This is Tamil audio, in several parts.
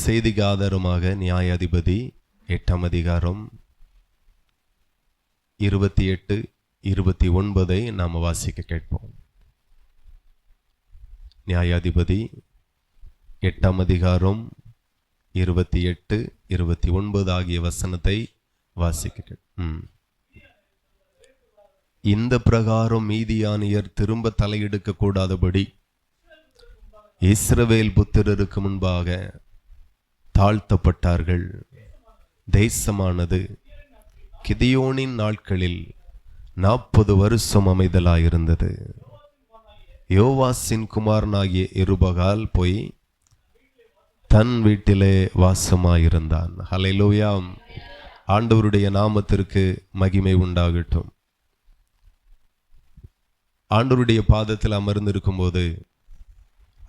செய்திக்கு ஆதாரமாக நியாயாதிபதி 8ஆம் அதிகாரம் 28, 29 நாம் வாசிக்க கேட்போம். நியாயாதிபதி 8ஆம் அதிகாரம் 28, 29 ஆகிய வசனத்தை வாசிக்க. இந்த பிரகாரம் மீதியானியர் திரும்ப தலையெடுக்க கூடாதபடி இஸ்ரவேல் புத்திரருக்கு முன்பாக தாழ்த்தப்பட்டார்கள். தேசமானது கிதியோனின் நாட்களில் 40 வருஷம் அமைதலாயிருந்தது. யோவாசின் குமாரனாகிய எருபகால் போய் தன் வீட்டிலே வாசமாயிருந்தான். ஹல்லேலூயா. ஆண்டவருடைய நாமத்திற்கு மகிமை உண்டாகட்டும். ஆண்டவருடைய பாதத்தில் அமர்ந்திருக்கும் போது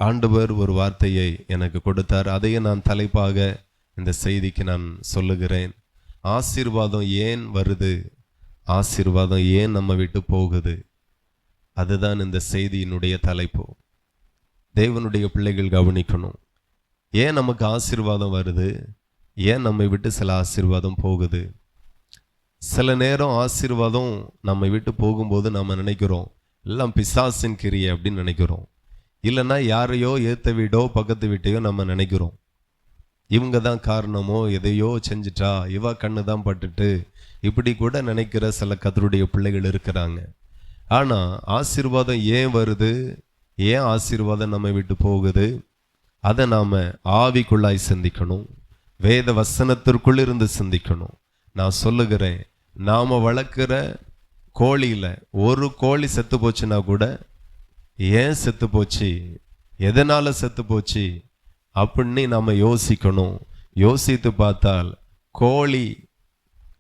ஆண்டவர் ஒரு வார்த்தையை எனக்கு கொடுத்தார். அதையே நான் தலைப்பாக இந்த செய்திக்கு நான் சொல்லுகிறேன். ஆசீர்வாதம் ஏன் வருது, ஆசீர்வாதம் ஏன் நம்ம விட்டு போகுது, அதுதான் இந்த செய்தியினுடைய தலைப்பு. தேவனுடைய பிள்ளைகள் கவனிக்கணும். ஏன் நமக்கு ஆசீர்வாதம் வருது, ஏன் நம்மை விட்டு சில ஆசீர்வாதம் போகுது. சில நேரம் ஆசீர்வாதம் நம்மை விட்டு போகும்போது நம்ம நினைக்கிறோம் எல்லாம் பிசாசின் கிரியை அப்படின்னு நினைக்கிறோம். இல்லைன்னா யாரையோ ஏற்ற வீடோ பக்கத்து வீட்டையோ நம்ம நினைக்கிறோம் இவங்க தான் காரணமோ, எதையோ செஞ்சிட்டா, இவ கண்ணு தான் பட்டுட்டு, இப்படி கூட நினைக்கிற சில கர்த்தருடைய பிள்ளைகள் இருக்கிறாங்க. ஆனால் ஆசீர்வாதம் ஏன் வருது, ஏன் ஆசீர்வாதம் நம்ம விட்டு போகுது, அதை நாம் ஆவிக்குள்ளாய் சிந்திக்கணும், வேத வசனத்திற்குள் இருந்து சிந்திக்கணும். நான் சொல்லுகிறேன், நாம் வளர்க்குற கோழியில் ஒரு கோழி செத்து போச்சுன்னா கூட ஏன் செத்து போச்சு, எதனால செத்து போச்சு அப்படின்னு நம்ம யோசிக்கணும். யோசித்து பார்த்தால்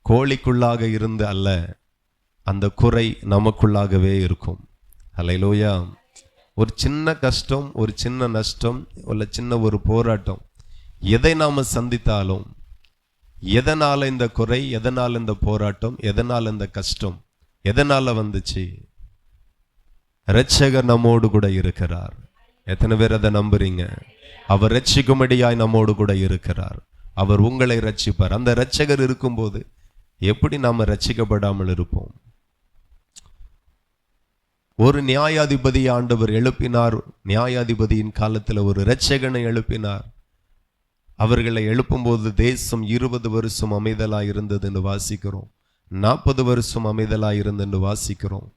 கோழிக்குள்ளாக இருந்து அல்ல, அந்த குறை நமக்குள்ளாகவே இருக்கும். ஹல்லேலூயா. ஒரு சின்ன கஷ்டம், ஒரு சின்ன நஷ்டம், இல்லை சின்ன ஒரு போராட்டம், எதை நாம் சந்தித்தாலும், எதனால் இந்த குறை, எதனால் இந்த போராட்டம், எதனால் இந்த கஷ்டம், எதனால் வந்துச்சு, இரட்சகர் நம்மோடு கூட இருக்கிறார். எத்தனை பேர் அதை நம்புறீங்க? அவர் இரட்சிக்கும்படியாய் நம்மோடு கூட இருக்கிறார். அவர் உங்களை இரட்சிப்பார். அந்த இரட்சகர் இருக்கும்போது எப்படி நாம இரட்சிக்கப்படாமல் இருப்போம்? ஒரு நியாயாதிபதி ஆண்டவர் எழுப்பினார். நியாயாதிபதியின் காலத்தில் ஒரு இரட்சகனை எழுப்பினார். அவர்களை எழுப்பும்போது தேசம் 20 வருஷம் அமைதலாய் இருந்தது என்று வாசிக்கிறோம். 40 வருஷம் அமைதலாய் இருந்தது என்று வாசிக்கிறோம்.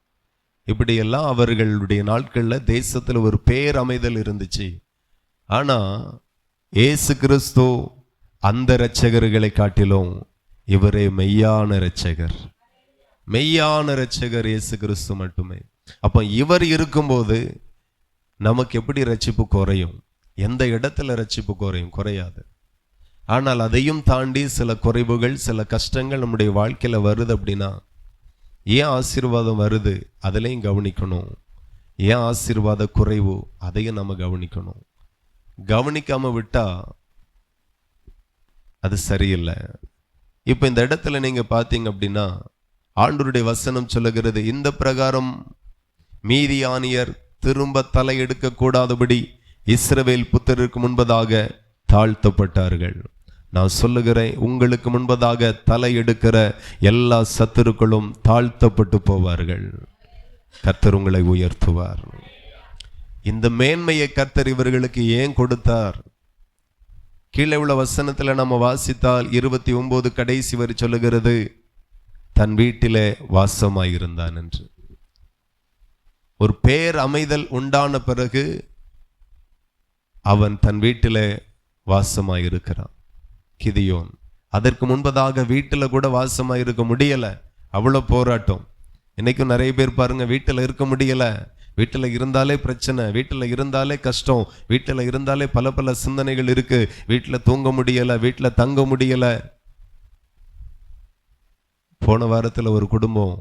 இப்படியெல்லாம் அவர்களுடைய நாட்களில் தேசத்தில் ஒரு பேர் அமைதல் இருந்துச்சு. ஆனால் இயேசு கிறிஸ்து அந்த இரட்சகர்களை காட்டிலும் இவரே மெய்யான இரட்சகர். மெய்யான இரட்சகர் இயேசு கிறிஸ்து மட்டுமே. அப்போ இவர் இருக்கும்போது நமக்கு எப்படி இரட்சிப்பு குறையும்? எந்த இடத்துல இரட்சிப்பு குறையும்? குறையாது. ஆனால் அதையும் தாண்டி சில குறைவுகள், சில கஷ்டங்கள் நம்முடைய வாழ்க்கையில் வருது. அப்படின்னா ஏன் ஆசீர்வாதம் வருது, அதிலையும் கவனிக்கணும். ஏன் ஆசீர்வாத குறைவு, அதையும் நம்ம கவனிக்கணும். கவனிக்காம விட்டா அது சரியில்லை. இப்போ இந்த இடத்துல நீங்க பார்த்தீங்க அப்படின்னா ஆண்டவருடைய வசனம் சொல்லுகிறது, இந்த பிரகாரம் மீதியானியர் திரும்ப தலை எடுக்க கூடாதபடி இஸ்ரவேல் புத்திரருக்கு முன்பதாக தாழ்த்தப்பட்டார்கள். நான் சொல்லுகிறேன், உங்களுக்கு முன்பதாக தலை எடுக்கிற எல்லா சத்துருக்களும் தாழ்த்தப்பட்டு போவார்கள். கர்த்தர் உங்களை உயர்த்துவார். இந்த மேன்மையை கர்த்தர் இவர்களுக்கு ஏன் கொடுத்தார்? கீழே உள்ள வசனத்துல நம்ம வாசித்தால் 29 கடைசி வரை சொல்லுகிறது, தன் வீட்டிலே வாசமாயிருந்தான் என்று. ஒரு பேர் அமைதல் உண்டான பிறகு அவன் தன் வீட்டிலே வாசமாயிருக்கிறான். கிதியோன் அதற்கு முன்பதாக வீட்டில் கூட வாசமாக இருக்க முடியல. அவ்வளோ போராட்டம். இன்னைக்கும் நிறைய பேர் பாருங்க, வீட்டில் இருக்க முடியல. வீட்டில் இருந்தாலே பிரச்சனை, வீட்டில் இருந்தாலே கஷ்டம், வீட்டில் இருந்தாலே பல பல சிந்தனைகள் இருக்கு. வீட்டில் தூங்க முடியல, வீட்டில் தங்க முடியல. போன வாரத்தில் ஒரு குடும்பம்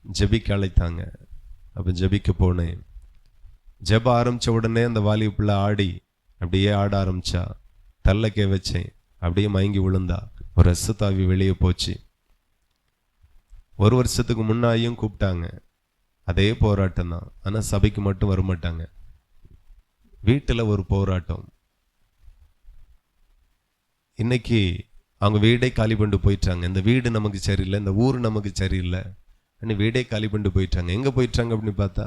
ஜெபிக்க அழைத்தாங்க. அப்போ ஜெபிக்க போனேன். ஜெப ஆரம்பித்த உடனே அந்த வாலிப பிள்ளை ஆடி அப்படியே ஆட ஆரம்பிச்சா. தள்ளக்கே வச்சேன், அப்படியே மயங்கி விழுந்தா. ஒரு ரசத்தாவி வெளியே போச்சு. ஒரு வருஷத்துக்கு முன்னாயும் கூப்பிட்டாங்க, அதே போராட்டம் தான். ஆனால் சபைக்கு மட்டும் வரமாட்டாங்க. வீட்டில் ஒரு போராட்டம். இன்னைக்கு அவங்க வீடே காலி பண்ணிட்டு போயிட்டாங்க. இந்த வீடு நமக்கு சரியில்லை, இந்த ஊர் நமக்கு சரியில்லை, வீடே காலி பண்ணிட்டு போயிட்டாங்க. எங்கே போயிட்டாங்க அப்படின்னு பார்த்தா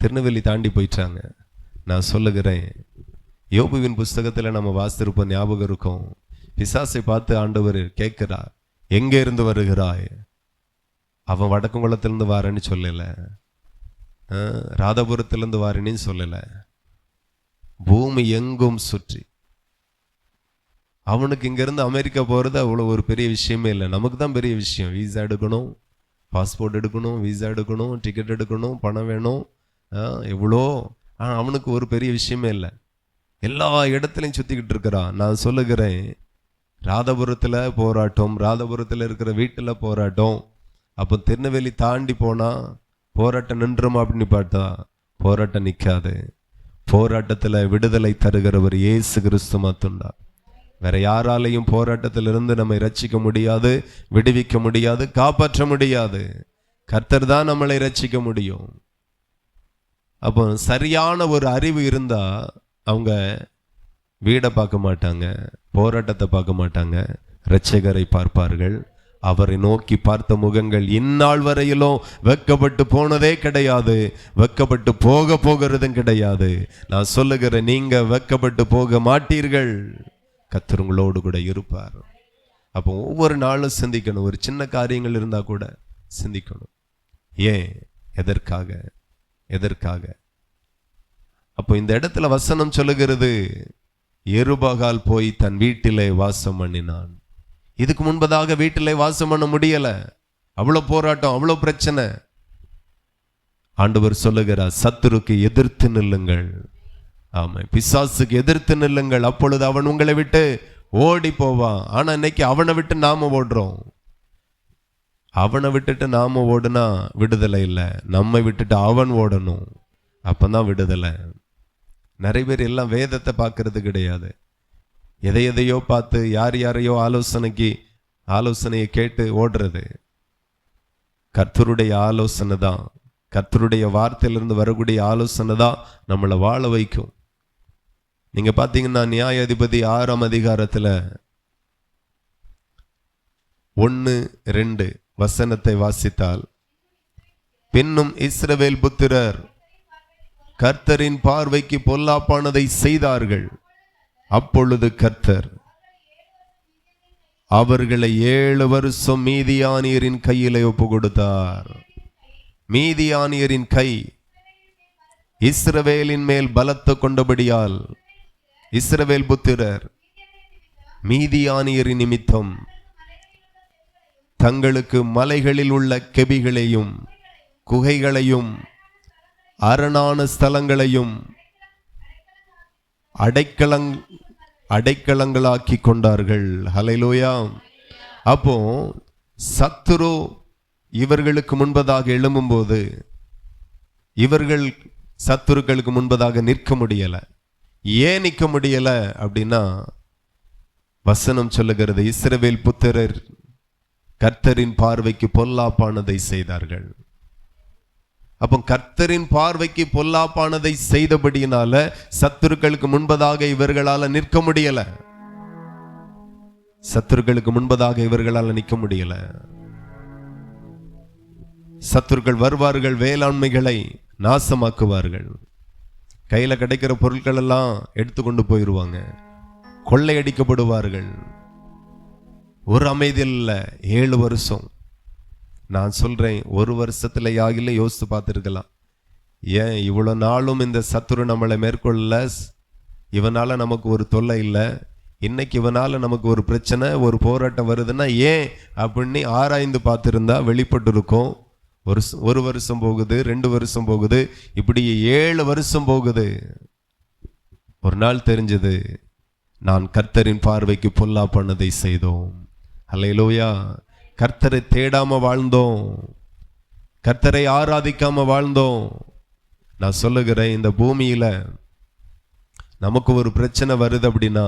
திருநெல்வேலி தாண்டி போயிட்டாங்க. நான் சொல்லுகிறேன், யோபுவின் புஸ்தகத்தில் நம்ம வாசித்திருப்போம், ஞாபகம் இருக்கும். பிசாசை பார்த்து ஆண்டவர் கேட்கிறா, எங்கே இருந்து வருகிறாய்? அவன் வடக்குங்குளத்திலிருந்து வாரேன்னு சொல்லலை, ராதாபுரத்திலிருந்து வாரேன்னு சொல்லலை, பூமி எங்கும் சுற்றி. அவனுக்கு இங்கேருந்து அமெரிக்கா போகிறது அவ்வளோ ஒரு பெரிய விஷயமே இல்லை. நமக்கு தான் பெரிய விஷயம். வீசா எடுக்கணும், பாஸ்போர்ட் எடுக்கணும், வீசா எடுக்கணும், டிக்கெட் எடுக்கணும், பணம் வேணும், எவ்வளோ. ஆனால் அவனுக்கு ஒரு பெரிய விஷயமே இல்லை. எல்லா இடத்துலையும் சுற்றிக்கிட்டு இருக்கிறான். நான் சொல்லுகிறேன், ராதாபுரத்தில் போராட்டம், ராதாபுரத்தில் இருக்கிற வீட்டில் போராட்டம். அப்போ திருநெல்வேலி தாண்டி போனால் போராட்டம் நின்றுமா அப்படின்னு பார்த்தா போராட்டம் நிற்காது. போராட்டத்தில் விடுதலை தருகிறவர் இயேசு கிறிஸ்து மட்டும்தான். வேற யாராலையும் போராட்டத்திலிருந்து நம்மை ரட்சிக்க முடியாது, விடுவிக்க முடியாது, காப்பாற்ற முடியாது. கர்த்தர் தான் நம்மளை ரட்சிக்க முடியும். அப்போ சரியான ஒரு அறிவு இருந்தா அவங்க வீடை பார்க்க மாட்டாங்க, போராட்டத்தை பார்க்க மாட்டாங்க, இரட்சகரை பார்ப்பார்கள். அவரை நோக்கி பார்த்த முகங்கள் இந்நாள் வரையிலும் வெட்கப்பட்டு போனதே கிடையாது, வெட்கப்பட்டு போகிறதும் கிடையாது. நான் சொல்லுகிறேன், நீங்க வெட்கப்பட்டு போக மாட்டீர்கள். கர்த்தர் உங்களோடு கூட இருப்பார். அப்போ ஒவ்வொரு நாளும் சிந்திக்கணும். ஒரு சின்ன காரியங்கள் இருந்தா கூட சிந்திக்கணும். ஏன், எதற்காக, எதற்காக? அப்போ இந்த இடத்துல வசனம் சொல்லுகிறது, எருபாகால் போய் தன் வீட்டிலே வாசம் பண்ணினான். இதுக்கு முன்பதாக வீட்டிலே வாசம் பண்ண முடியல, அவ்வளோ போராட்டம், அவ்வளோ பிரச்சனை. ஆண்டவர் சொல்லுகிறார், சத்துருக்கு எதிர்த்து நில்லுங்கள். ஆமா, பிசாசுக்கு எதிர்த்து நில்லுங்கள், அப்பொழுது அவன் உங்களை விட்டு ஓடி போவான். ஆனா இன்னைக்கு அவனை விட்டு நாம ஓடுறோம். அவனை விட்டுட்டு நாம ஓடுனா விடுதலை இல்லை, நம்மை விட்டுட்டு அவன் ஓடணும், அப்பதான் விடுதலை. நிறைய பேர் எல்லாம் வேதத்தை பார்க்கறது கிடையாது, எதையோ பார்த்து யாரையோ ஆலோசனையை கேட்டு ஓடுறது. கர்த்தருடைய ஆலோசனை தான், கர்த்தருடைய வார்த்தையிலிருந்து வரக்கூடிய ஆலோசனை தான் நம்மளை வாழ வைக்கும். நீங்க பாத்தீங்கன்னா நியாயாதிபதி 6ஆம் அதிகாரத்துல 1-2 வசனத்தை வாசித்தால், பின்னும் இஸ்ரவேல் புத்திரர் கர்த்தரின் பார்வைக்கு பொல்லாப்பானதை செய்தார்கள். அப்பொழுது கர்த்தர் அவர்களை 7 வருஷம் மீதியானியரின் கையிலே ஒப்பு கொடுத்தார். மீதியானியரின் கை இஸ்ரவேலின் மேல் பலத்தை கொண்டபடியால் இஸ்ரவேல் புத்திரர் மீதியானியரின் நிமித்தம் தங்களுக்கு மலைகளில் உள்ள கெபிகளையும் குகைகளையும் அரணான ஸ்தலங்களையும் அடைக்கலங்களாக்கி கொண்டார்கள். ஹல்லேலூயா. அப்போ சத்துரு இவர்களுக்கு முன்பதாக எழும்பும்போது இவர்கள் சத்துருக்களுக்கு முன்பதாக நிற்க முடியல. ஏன் நிற்க முடியல அப்படின்னா, வசனம் சொல்லுகிறது, இஸ்ரவேல் புத்திரர் கர்த்தரின் பார்வைக்கு பொல்லாப்பானதை செய்தார்கள். அப்போ கர்த்தரின் பார்வைக்கு பொல்லாப்பானதை செய்தபடியினால சத்துருக்களுக்கு முன்பதாக இவர்களால நிற்க முடியல. சத்துருக்களுக்கு முன்பதாக இவர்களால நிற்க முடியல. சத்துருக்கள் வருவார்கள், வேளாண்மைகளை நாசமாக்குவார்கள், கையில கிடைக்கிற பொருட்கள் எல்லாம் எடுத்துக்கொண்டு போயிடுவாங்க, கொள்ளையடிக்கப்படுவார்கள். ஒரு அமைதி இல்ல. 7 வருஷம். நான் சொல்றேன், 1 வருஷத்துல யாகில யோசித்து பார்த்துருக்கலாம். ஏன் இவ்வளவு நாளும் இந்த சத்துரு நம்மளை மேற்கொள்ள, இவனால நமக்கு ஒரு தொல்லை இல்லை, இன்னைக்கு இவனால நமக்கு ஒரு பிரச்சனை, ஒரு போராட்டம் வருதுன்னா ஏன் அப்படின்னு ஆராய்ந்து பார்த்துருந்தா வெளிப்பட்டு இருக்கும். 1 வருஷம் போகுது, 2 வருஷம் போகுது, இப்படி 7 வருஷம் போகுது. ஒரு நாள் தெரிஞ்சது, நான் கர்த்தரின் பார்வைக்கு பொல்லாப்பானதை செய்தோம். அல்லேலூயா. கர்த்தரை தேடாம வாழ்ந்தோம், கர்த்தரை ஆராதிக்காம வாழ்ந்தோம். நான் சொல்லுகிறேன், இந்த பூமியில நமக்கு ஒரு பிரச்சனை வருது அப்படின்னா,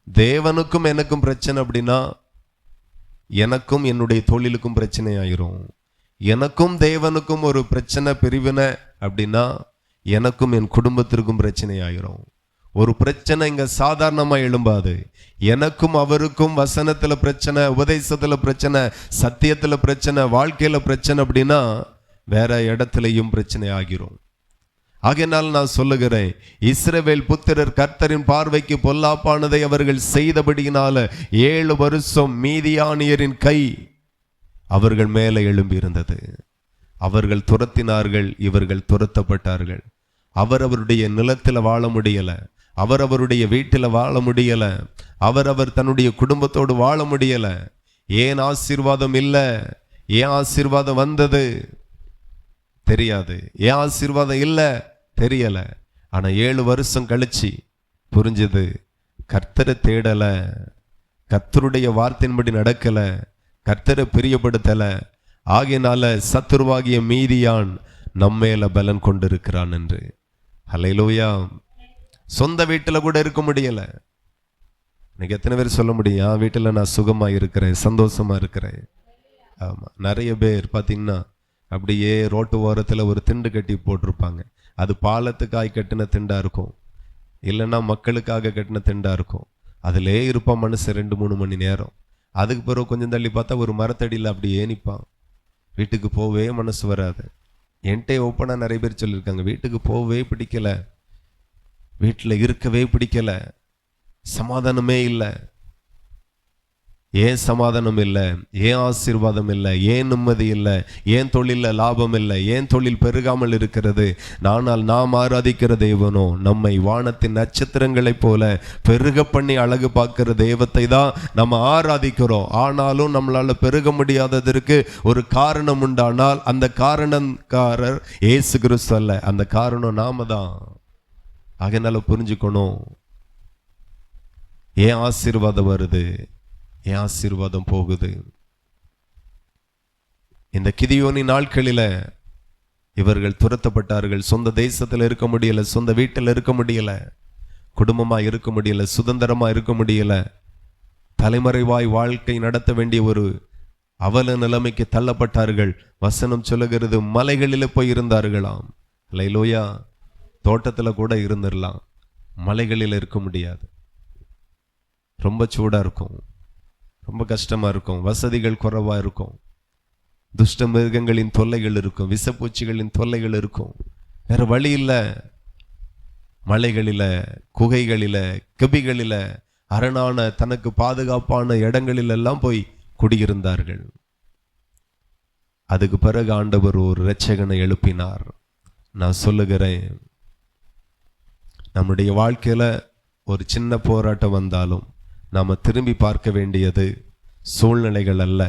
தேவனுக்கும் எனக்கும் பிரச்சனை அப்படின்னா, எனக்கும் என்னுடைய தொழிலுக்கும் பிரச்சனை ஆயிரும். எனக்கும் தேவனுக்கும் ஒரு பிரச்சனை பிரிவினை அப்படின்னா, எனக்கும் என் குடும்பத்திற்கும் பிரச்சனை ஆயிரும். ஒரு பிரச்சனை இங்க சாதாரணமா எழும்பாது. எனக்கும் அவருக்கும் வசனத்துல பிரச்சனை, உபதேசத்துல பிரச்சனை, சத்தியத்துல பிரச்சனை, வாழ்க்கையில பிரச்சனை அப்படின்னா வேற இடத்துலயும் பிரச்சனை ஆகிரும். ஆகையினால் நான் சொல்லுகிறேன், இஸ்ரவேல் புத்திரர் கர்த்தரின் பார்வைக்கு பொல்லாப்பானதை அவர்கள் செய்தபடியினால 7 வருஷம் மீதியானியரின் கை அவர்கள் மேலே எழும்பி இருந்தது. அவர்கள் துரத்தினார்கள், இவர்கள் துரத்தப்பட்டார்கள். அவருடைய நிலத்தில் வாழ முடியல, அவருடைய வீட்டில் வாழ முடியல, அவர் தன்னுடைய குடும்பத்தோடு வாழ முடியல. ஏன் ஆசீர்வாதம் இல்லை? ஏன் ஆசீர்வாதம் வந்தது தெரியாது, ஏன் ஆசீர்வாதம் இல்லை தெரியல. ஆனா 7 வருஷம் கழிச்சு புரிஞ்சது, கர்த்தரை தேடல, கர்த்தருடைய வார்த்தையின்படி நடக்கல, கர்த்தரை பிரியப்படுத்தல. ஆகையினால சத்துருவாகிய மீதியான் நம்மேல பலன் கொண்டிருக்கிறான் என்று. ஹல்லேலூயா. சொந்த வீட்டுல கூட இருக்க முடியல. இன்னைக்கு எத்தனை பேர் சொல்ல முடியும், என் வீட்டுல நான் சுகமா இருக்கிறேன், சந்தோஷமா இருக்கிறேன்? ஆமா, நிறைய பேர் பார்த்தீங்கன்னா அப்படியே ரோட்டு ஓரத்தில் ஒரு திண்டு கட்டி போட்டிருப்பாங்க. அது பாலத்துக்காய் கட்டின திண்டா இருக்கும், இல்லைன்னா மக்களுக்காக கட்டின திண்டா இருக்கும். அதிலே இருப்பான் மனுஷன் 2-3 மணி நேரம். அதுக்கு பிறகு கொஞ்சம் தள்ளி பார்த்தா ஒரு மரத்தடியில் அப்படியே நிற்பான். வீட்டுக்கு போவே மனசு வராது. என்கிட்ட ஓப்பனாக நிறைய பேர் சொல்லியிருக்காங்க, வீட்டுக்கு போவே பிடிக்கல, வீட்டில் இருக்கவே பிடிக்கல, சமாதானமே இல்லை. ஏன் சமாதானம் இல்லை? ஏன் ஆசீர்வாதம் இல்லை? ஏன் நிம்மதி இல்லை? ஏன் தொழிலில் லாபம் இல்லை? ஏன் தொழில் பெருகாமல் இருக்கிறது? ஆனால் நாம் ஆராதிக்கிற தேவனோ நம்மை வானத்தின் நட்சத்திரங்களைப் போல பெருக பண்ணி அழகு பார்க்கிற தெய்வத்தை தான் நம்ம ஆராதிக்கிறோம். ஆனாலும் நம்மளால பெருக முடியாததற்கு ஒரு காரணம் உண்டானால் அந்த காரணக்காரர் இயேசு கிறிஸ்து அல்ல, அந்த காரணம் நாம தான். அதனால புரிஞ்சுக்கணும், ஏன் ஆசீர்வாதம் வருது, ஏன் ஆசீர்வாதம் போகுது. இந்த கிதியோனின் நாட்களில் இவர்கள் துரத்தப்பட்டார்கள். சொந்த தேசத்தில் இருக்க முடியல, சொந்த வீட்டில் இருக்க முடியல, குடும்பமா இருக்க முடியல, சுதந்திரமா இருக்க முடியல, தலைமறைவாய் வாழ்க்கை நடத்த வேண்டிய ஒரு அவல நிலைமைக்கு தள்ளப்பட்டார்கள். வசனம் சொல்லுகிறது, மலைகளில் போய் இருந்தார்களாம். ஹல்லேலூயா. தோட்டத்துல கூட இருந்துடலாம், மலைகளில் இருக்க முடியாது. ரொம்ப சூடா இருக்கும், ரொம்ப கஷ்டமா இருக்கும், வசதிகள் குறைவா இருக்கும், துஷ்ட மிருகங்களின் தொல்லைகள் இருக்கும், விஷப்பூச்சிகளின் தொல்லைகள் இருக்கும். வேற வழி இல்லை. மலைகளில, குகைகளில, கெபிகளில, அரணான தனக்கு பாதுகாப்பான இடங்களில் எல்லாம் போய் குடியிருந்தார்கள். அதுக்கு பிறகு ஆண்டவர் ஒரு இரட்சகனை எழுப்பினார். நான் சொல்லுகிறேன், நம்முடைய வாழ்க்கையில ஒரு சின்ன போராட்டம் வந்தாலும் நாம திரும்பி பார்க்க வேண்டியது சூழ்நிலைகள் அல்ல,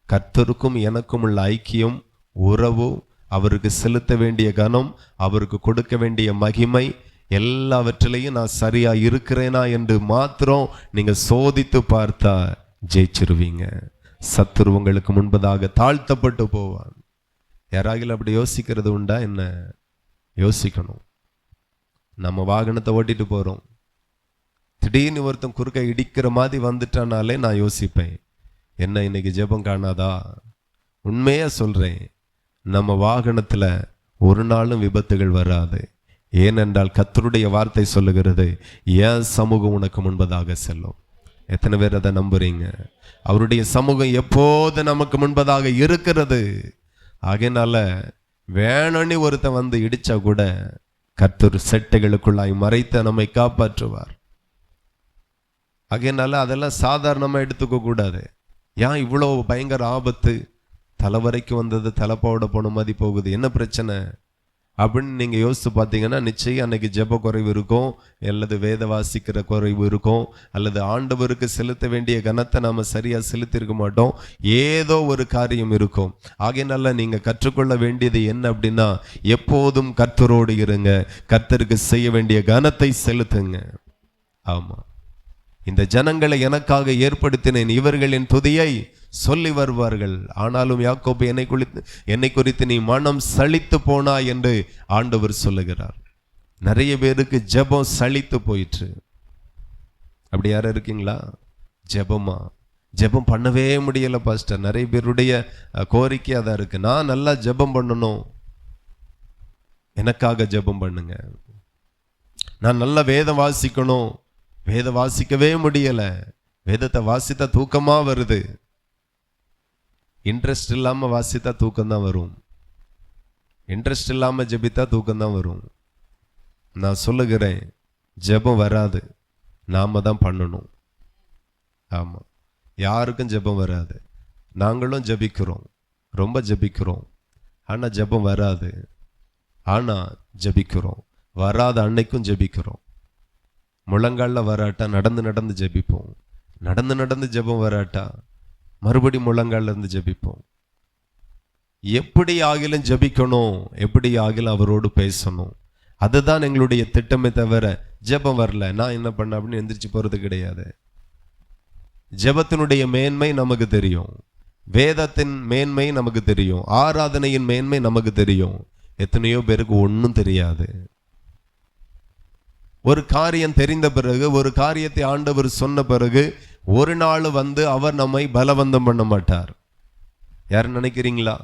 கர்த்தருக்கும் எனக்கும் உள்ள ஐக்கியம், உறவு, அவருக்கு செலுத்த வேண்டிய கனம், அவருக்கு கொடுக்க வேண்டிய மகிமை, எல்லாவற்றிலையும் நான் சரியா இருக்கிறேனா என்று மாத்திரம் நீங்க சோதித்து பார்த்தா ஜெயிச்சிருவீங்க. சத்துரு உங்களுக்கு முன்பதாக தாழ்த்தப்பட்டு போவான். யாராகிலும் அப்படி யோசிக்கிறது உண்டா என்ன? யோசிக்கணும். நம்ம வாகனத்தை ஓட்டிட்டு போறோம், திடீர்னு ஒருத்தன் குறுக்க இடிக்கிற மாதிரி வந்துட்டானாலே நான் யோசிப்பேன், என்ன இன்னைக்கு ஜெபம் காணாதா? உண்மையா சொல்றேன், நம்ம வாகனத்துல ஒரு நாளும் விபத்துகள் வராது. ஏனென்றால் கர்த்தருடைய வார்த்தை சொல்லுகிறது, என் சமூகம் உனக்கு முன்பதாக செல்லும். எத்தனை பேர் அதை நம்புறீங்க? அவருடைய சமூகம் எப்போது நமக்கு முன்பதாக இருக்கிறது. ஆகையினால வேணும்னு ஒருத்தன் வந்து இடிச்சா கூட கர்த்தர் செட்டைகளுக்குள்ளாய் மறைத்து நம்மை காப்பாற்றுவார். ஆகையினால அதெல்லாம் சாதாரணமா எடுத்துக்க கூடாது. ஏன் இவ்வளவு பயங்கர ஆபத்து? தலை வரைக்கும் வந்தது தலைப்பாவோட போன மாதிரி போகுது, என்ன பிரச்சனை அப்படின்னு நீங்க யோசித்து பார்த்தீங்கன்னா, நிச்சயம் அன்னைக்கு ஜெப குறைவு இருக்கும், அல்லது வேத வாசிக்கிற குறைவு இருக்கும், அல்லது ஆண்டவருக்கு செலுத்த வேண்டிய கனத்தை நாம சரியா செலுத்திருக்க மாட்டோம், ஏதோ ஒரு காரியம் இருக்கும். ஆகையினால நீங்க கற்றுக்கொள்ள வேண்டியது என்ன அப்படின்னா, எப்போதும் கர்த்தரோடு இருங்க, கர்த்தருக்கு செய்ய வேண்டிய கனத்தை செலுத்துங்க. ஆமா, இந்த ஜனங்களை எனக்காக ஏற்படுத்தினேன், இவர்களின் துதியை சொல்லி வருவார்கள். ஆனாலும் யாக்கோபு என்னை குறித்து நீ மனம் சலித்து போனா என்று ஆண்டவர் சொல்லுகிறார். நிறைய பேருக்கு ஜெபம் சலித்து போயிற்று. அப்படி யாரும் இருக்கீங்களா? ஜெபம் பண்ணவே முடியல பாஸ்டர். நிறைய பேருடைய கோரிக்கை அதான் இருக்கு, நான் நல்லா ஜெபம் பண்ணணும், எனக்காக ஜெபம் பண்ணுங்க. நான் நல்ல வேதம் வாசிக்கணும், வேதம் வாசிக்கவே முடியலை. வேதத்தை வாசித்தா தூக்கமா வருது. இன்ட்ரெஸ்ட் இல்லாம வாசித்தா தூக்கம்தான் வரும். இன்ட்ரெஸ்ட் இல்லாம ஜெபித்தா தூக்கம்தான் வரும். நான் சொல்லுகிறேன், ஜெபம் வராது, நாம தான் பண்ணணும். ஆமா, யாருக்கும் ஜெபம் வராது. நாங்களும் ஜெபிக்கிறோம், ரொம்ப ஜெபிக்கிறோம், ஆனா ஜெபம் வராது. ஆனா ஜெபிக்கிறோம், வராத அன்னைக்கும் ஜெபிக்கிறோம். முழங்கால வராட்டா நடந்து நடந்து ஜெபிப்போம், நடந்து நடந்து ஜெபம் வராட்டா மறுபடி முழங்கால இருந்து ஜெபிப்போம். எப்படி ஆகிலும் ஜெபிக்கணும், எப்படி ஆகிலும் அவரோடு பேசணும். அதுதான் எங்களுடைய திட்டமே தவிர ஜெபம் வரல நான் என்ன பண்ண அப்படின்னு எந்திரிச்சு போறது கிடையாது. ஜெபத்தினுடைய மேன்மை நமக்கு தெரியும், வேதத்தின் மேன்மை நமக்கு தெரியும், ஆராதனையின் மேன்மை நமக்கு தெரியும். எத்தனையோ பேருக்கு ஒன்றும் தெரியாது. ஒரு காரியம் தெரிந்த பிறகு, ஒரு காரியத்தை ஆண்டவர் சொன்ன பிறகு ஒரு நாள் வந்து அவர் நம்மை பலவந்தம் பண்ண மாட்டார். யார் நினைக்கிறீங்களா?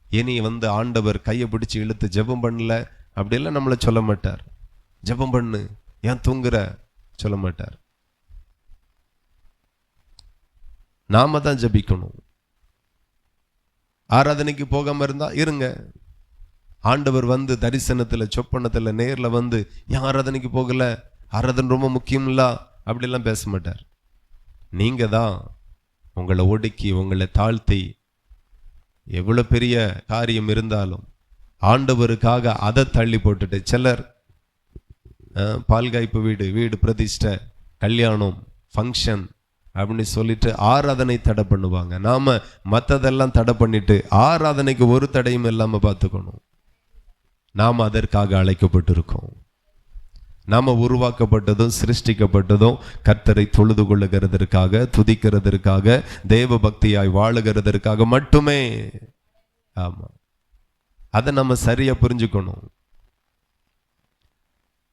இனி வந்து ஆண்டவர் கையை பிடிச்சு இழுத்து ஜெபம் பண்ணல அப்படியெல்லாம் நம்மளை சொல்ல மாட்டார். ஜெபம் பண்ணு, ஏன் தூங்குற சொல்ல மாட்டார். நாம தான் ஜெபிக்கணும். ஆராதனைக்கு போகாம இருந்தா இருங்க. ஆண்டவர் வந்து தரிசனத்துல சொப்பனத்துல நேர்ல வந்து ஏன் ஆராதனைக்கு போகல, ஆராதனை ரொம்ப முக்கியம் இல்ல அப்படிலாம் பேச மாட்டார். நீங்க தான் உங்களை ஒடுக்கி உங்களை தாழ்த்தி, எவ்வளவு பெரிய காரியம் இருந்தாலும் ஆண்டவருக்காக அதை தள்ளி போட்டுட்டு, சிலர் பால்காய்ப்பு வீடு பிரதிஷ்டை, கல்யாணம், ஃபங்க்ஷன் அப்படின்னு சொல்லிட்டு ஆராதனை தடை பண்ணுவாங்க. நாம மற்றதெல்லாம் தடை பண்ணிட்டு ஆராதனைக்கு ஒரு தடையும் இல்லாம பார்த்துக்கணும். நாம் அதற்காக அழைக்கப்பட்டிருக்கோம். நாம உருவாக்கப்பட்டதும் சிருஷ்டிக்கப்பட்டதும் கர்த்தரை தொழுது கொள்ளுகிறதற்காக, துதிக்கிறதற்காக, தேவ பக்தியாய் வாழுகிறதற்காக மட்டுமே. ஆமா, அதை நம்ம சரியா புரிஞ்சுக்கணும்.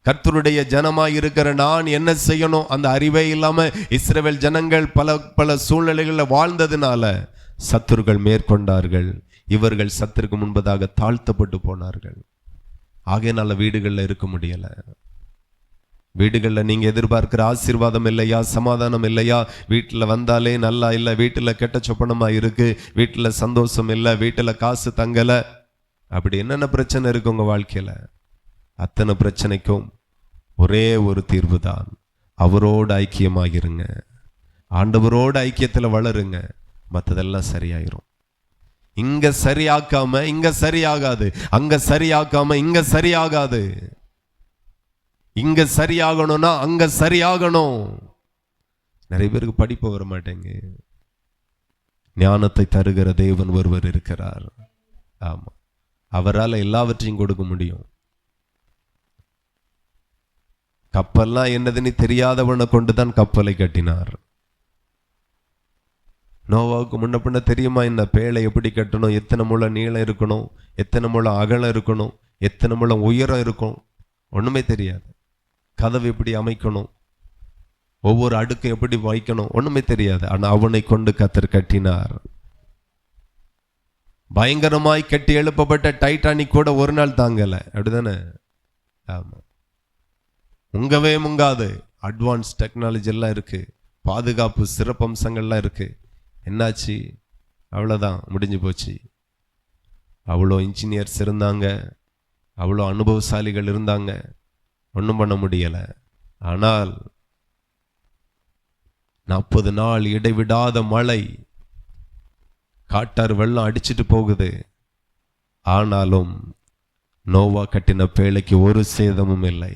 கர்த்தருடைய ஜனமாய் இருக்கிற நான் என்ன செய்யணும் அந்த அறிவே இல்லாம இஸ்ரவேல் ஜனங்கள் பல சூழ்நிலைகளில் வாழ்ந்ததுனால சத்துருக்கள் மேற்கொண்டார்கள். இவர்கள் சத்துருக்கு முன்பதாக தாழ்த்தப்பட்டு போனார்கள். ஆகையினால வீடுகளில் இருக்க முடியல. வீடுகளில் நீங்க எதிர்பார்க்கிற ஆசீர்வாதம் இல்லையா, சமாதானம் இல்லையா, வீட்டில் வந்தாலே நல்லா இல்லை, வீட்டில் கெட்ட சொப்பனமா இருக்கு, வீட்டில் சந்தோஷம் இல்லை, வீட்டில் காசு தங்கல, அப்படி என்னென்ன பிரச்சனை இருக்கு உங்க வாழ்க்கையில? அத்தனை பிரச்சனைக்கும் ஒரே ஒரு தீர்வு தான், அவரோடு ஐக்கியமாகிருங்க, ஆண்டவரோடு ஐக்கியத்தில் வளருங்க, மற்றதெல்லாம் சரியாயிரும். இங்க சரியாக்காம இங்க சரியாகாது, அங்க சரியாக்காம இங்க சரியாகாது. இங்க சரியாகணும்னா அங்க சரியாகணும். நிறைய பேருக்கு படிப்பு வர மாட்டேங்க. ஞானத்தை தருகிற தேவன் ஒருவர் இருக்கிறார். ஆமா, அவரால் எல்லாவற்றையும் கொடுக்க முடியும். கப்பல்லாம் என்னதுன்னு தெரியாதவனை கொண்டுதான் கப்பலை கட்டினார். நோவாவுக்கு முன்ன பின்ன தெரியுமா என்ன பேழை எப்படி கட்டணும், எத்தனை முழம் நீளம் இருக்கணும், எத்தனை முழம் அகலம் இருக்கணும், எத்தனை முழம் உயரம் இருக்கும், ஒண்ணுமே தெரியாது. கதவு எப்படி அமைக்கணும், ஒவ்வொரு அடுக்கும் எப்படி வைக்கணும், ஒண்ணுமே தெரியாது. ஆனா அவனை கொண்டு கர்த்தர் கட்டினார். பயங்கரமாய் கட்டி எழுப்பப்பட்ட டைட்டானிக் கூட ஒரு நாள் தாங்கல, அப்படிதானே? ஆமா, முங்கவே முங்காது. அட்வான்ஸ் டெக்னாலஜி எல்லாம் இருக்கு, பாதுகாப்பு சிறப்பம்சங்கள்லாம் இருக்கு. என்னாச்சு? அவ்வளோதான், முடிஞ்சு போச்சு. அவ்வளோ இன்ஜினியர்ஸ் இருந்தாங்க, அவ்வளோ அனுபவசாலிகள் இருந்தாங்க, ஒன்றும் பண்ண முடியலை. ஆனால் 40 நாள் இடைவிடாத மழை, காட்டாறு வெள்ளம் அடிச்சுட்டு போகுது. ஆனாலும் நோவா கட்டின பேழைக்கு ஒரு சேதமும் இல்லை.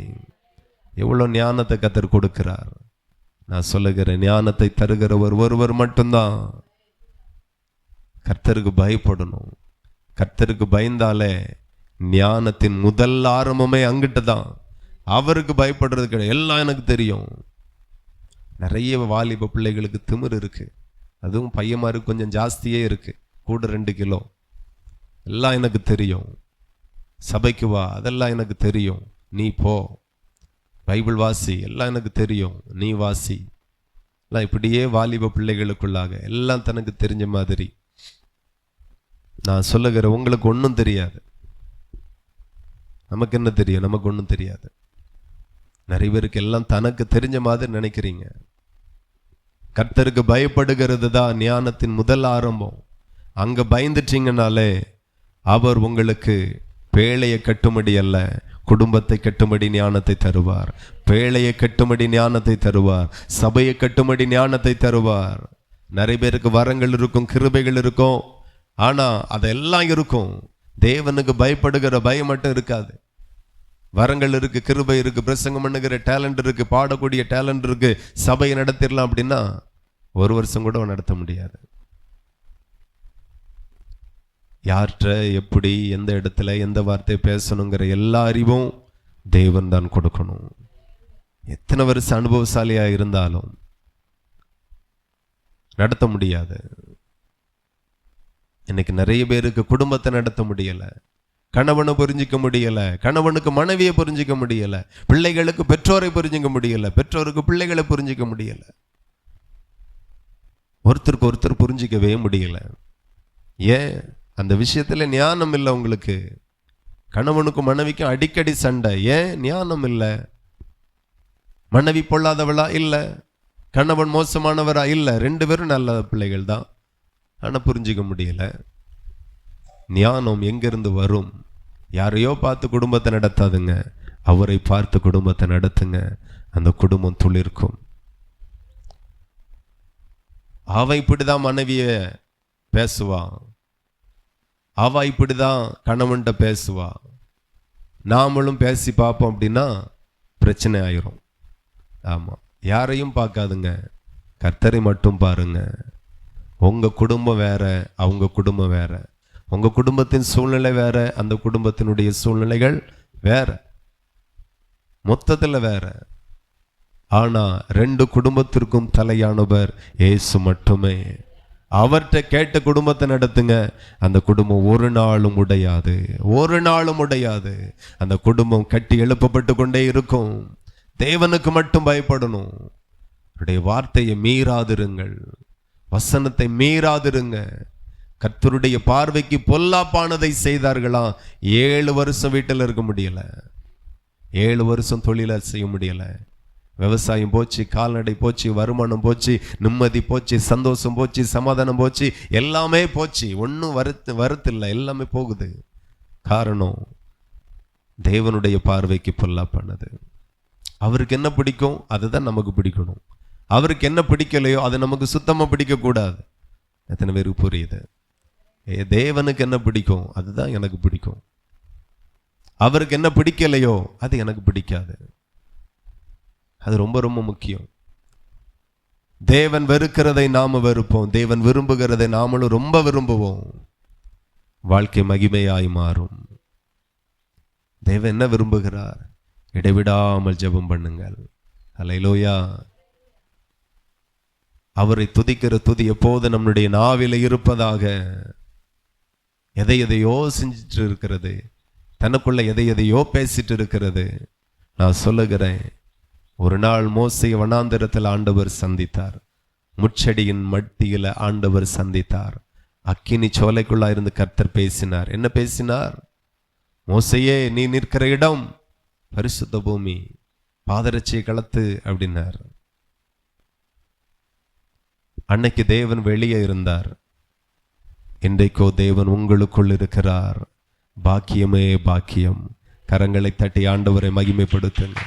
எவ்வளோ ஞானத்தை கர்த்தர் கொடுக்கிறார். நான் சொல்லுகிறேன், ஞானத்தை தருகிறவர் ஒருவர் மட்டும்தான். கர்த்தருக்கு பயப்படணும். கர்த்தருக்கு பயந்தாலே ஞானத்தின் முதல் ஆரம்பமே அங்கிட்டு தான். அவருக்கு பயப்படுறது கிடையாது. எல்லாம் எனக்கு தெரியும். நிறைய வாலிப பிள்ளைகளுக்கு திமிரு இருக்கு, அதுவும் பையன்மாருக்கு கொஞ்சம் ஜாஸ்தியே இருக்கு, கூட 2 கிலோ. எல்லாம் எனக்கு தெரியும், சபைக்கு வா, அதெல்லாம் எனக்கு தெரியும், நீ போ, பைபிள் வாசி, எல்லாம் எனக்கு தெரியும், நீ வாசி. எல்லாம் இப்படியே வாலிப பிள்ளைகளுக்குள்ளாக எல்லாம் தனக்கு தெரிஞ்ச மாதிரி. நான் சொல்லுகிற உங்களுக்கு ஒன்றும் தெரியாது. நமக்கு என்ன தெரியும்? நமக்கு ஒன்றும் தெரியாது. நிறைய பேருக்கு எல்லாம் தனக்கு தெரிஞ்ச மாதிரி நினைக்கிறீங்க. கர்த்தருக்கு பயப்படுகிறது தான் ஞானத்தின் முதல் ஆரம்பம். அங்க பயந்துட்டீங்கனாலே அவர் உங்களுக்கு பேழையை கட்டும்படி அல்ல, குடும்பத்தை கட்டும்படி ஞானத்தை தருவார். பேழையை கட்டும்படி ஞானத்தை தருவார். சபையை கட்டும்படி ஞானத்தை தருவார். நிறைய பேருக்கு வரங்கள் இருக்கும், கிருபைகள் இருக்கும், ஆனா அதெல்லாம் இருக்கும். தேவனுக்கு பயப்படுகிற பயம் மட்டும் இருக்காது. வரங்கள் இருக்கு, கிருபை இருக்கு, பிரசங்கம் பண்ணுகிற டேலண்ட் இருக்கு, பாடக்கூடிய டேலண்ட் இருக்கு, சபையை நடத்திடலாம் அப்படின்னா ஒரு வருஷம் கூட நடத்த முடியாது. யார்கிட்ட எப்படி எந்த இடத்துல எந்த வார்த்தை பேசணுங்கிற எல்லா அறிவும் தேவன் தான் கொடுக்கணும். எத்தனை வருஷம் அனுபவசாலியா இருந்தாலும் நடத்த முடியாது. இன்னைக்கு நிறைய பேருக்கு குடும்பத்தை நடத்த முடியல, கணவனை புரிஞ்சிக்க முடியல, கணவனுக்கு மனைவியை புரிஞ்சிக்க முடியல, பிள்ளைகளுக்கு பெற்றோரை புரிஞ்சிக்க முடியல, பெற்றோருக்கு பிள்ளைகளை புரிஞ்சிக்க முடியல, ஒருத்தருக்கு ஒருத்தர் புரிஞ்சிக்கவே முடியல. ஏன்? அந்த விஷயத்துல ஞானம் இல்லை உங்களுக்கு. கணவனுக்கும் மனைவிக்கும் அடிக்கடி சண்டை. ஏன்? ஞானம் இல்லை. மனைவி பொல்லாதவளா? இல்லை. கணவன் மோசமானவரா? இல்லை. ரெண்டு பேரும் நல்ல பிள்ளைகள் தான், ஆனா புரிஞ்சிக்க முடியல. ஞானம் எங்கிருந்து வரும்? யாரையோ பார்த்து குடும்பத்தை நடத்தாதுங்க, அவரை பார்த்து குடும்பத்தை நடத்துங்க. அந்த குடும்பம் துளிர்க்கும். அவ இப்படிதான் மனைவிய பேசுவா, அவ இப்படிதான் கணவன்கிட்ட பேசுவா, நாமளும் பேசி பார்ப்போம் அப்படின்னா பிரச்சனை ஆயிரும். ஆமா, யாரையும் பார்க்காதுங்க, கர்த்தரை மட்டும் பாருங்க. உங்க குடும்பம் வேற, அவங்க குடும்பம் வேற. உங்க குடும்பத்தின் சூழ்நிலை வேற, அந்த குடும்பத்தினுடைய சூழ்நிலைகள் வேற, மொத்தத்தில் வேற. ஆனா ரெண்டு குடும்பத்திற்கும் தலையானவர் இயேசு மட்டுமே. அவர்கிட்ட கேட்ட குடும்பத்தை நடத்துங்க, அந்த குடும்பம் ஒரு நாளும் உடையாது, ஒரு நாளும் உடையாது. அந்த குடும்பம் கட்டி எழுப்பப்பட்டு கொண்டே இருக்கும். தேவனுக்கு மட்டும் பயப்படணும். அவருடைய வார்த்தையை மீறாதிருங்கள், வசனத்தை மீறாதிருங்க. கர்த்தருடைய பார்வைக்கு பொல்லாப்பானதை செய்தார்களாம். 7 வருஷம் வீட்டில் இருக்க முடியல, 7 வருஷம் தொழிலை செய்ய முடியல. விவசாயம் போச்சு, கால்நடை போச்சு, வருமானம் போச்சு, நிம்மதி போச்சு, சந்தோஷம் போச்சு, சமாதானம் போச்சு, எல்லாமே போச்சு. ஒன்றும் வருத்தில்லை, எல்லாமே போகுது. காரணம் தேவனுடைய பார்வைக்கு பொல்லாப்பானது. அவருக்கு என்ன பிடிக்கும் அதுதான் நமக்கு பிடிக்கணும். அவருக்கு என்ன பிடிக்கலையோ அது நமக்கு சுத்தமா பிடிக்க கூடாது. எத்தனை பேருக்கு புரியுது? தேவனுக்கு என்ன பிடிக்கும் அதுதான் எனக்கு பிடிக்கும். அவருக்கு என்ன பிடிக்கலையோ அது எனக்கு பிடிக்காது. அது ரொம்ப ரொம்ப முக்கியம். தேவன் வெறுக்கிறதை நாம வெறுப்போம், தேவன் விரும்புகிறதை நாமளும் ரொம்ப விரும்புவோம். வாழ்க்கை மகிமையாய் மாறும். தேவன் என்ன விரும்புகிறார்? இடைவிடாமல் ஜெபம் பண்ணுங்கள். அல்லேலூயா. அவரை துதிக்கிற துதி எப்போது நம்முடைய நாவில இருப்பதாக. எதையோ செஞ்சிட்டு இருக்கிறது, தனக்குள்ள எதையோ பேசிட்டு இருக்கிறது. நான் சொல்லுகிறேன், ஒரு நாள் மோசே வனாந்தரத்தில் ஆண்டவர் சந்தித்தார், முட்செடியின் மட்டியில ஆண்டவர் சந்தித்தார். அக்கினி சோலைக்குள்ளா இருந்து கர்த்தர் பேசினார். என்ன பேசினார்? மோசையே, நீ நிற்கிற இடம் பரிசுத்த பூமி, பாதரட்சியை கலத்து அப்படின்னார். அன்னைக்கு தேவன் வெளியே இருந்தார். இன்றைக்கோ தேவன் உங்களுக்குள் இருக்கிறார். பாக்கியமே பாக்கியம். கரங்களை தட்டி ஆண்டவரை மகிமைப்படுத்துங்க.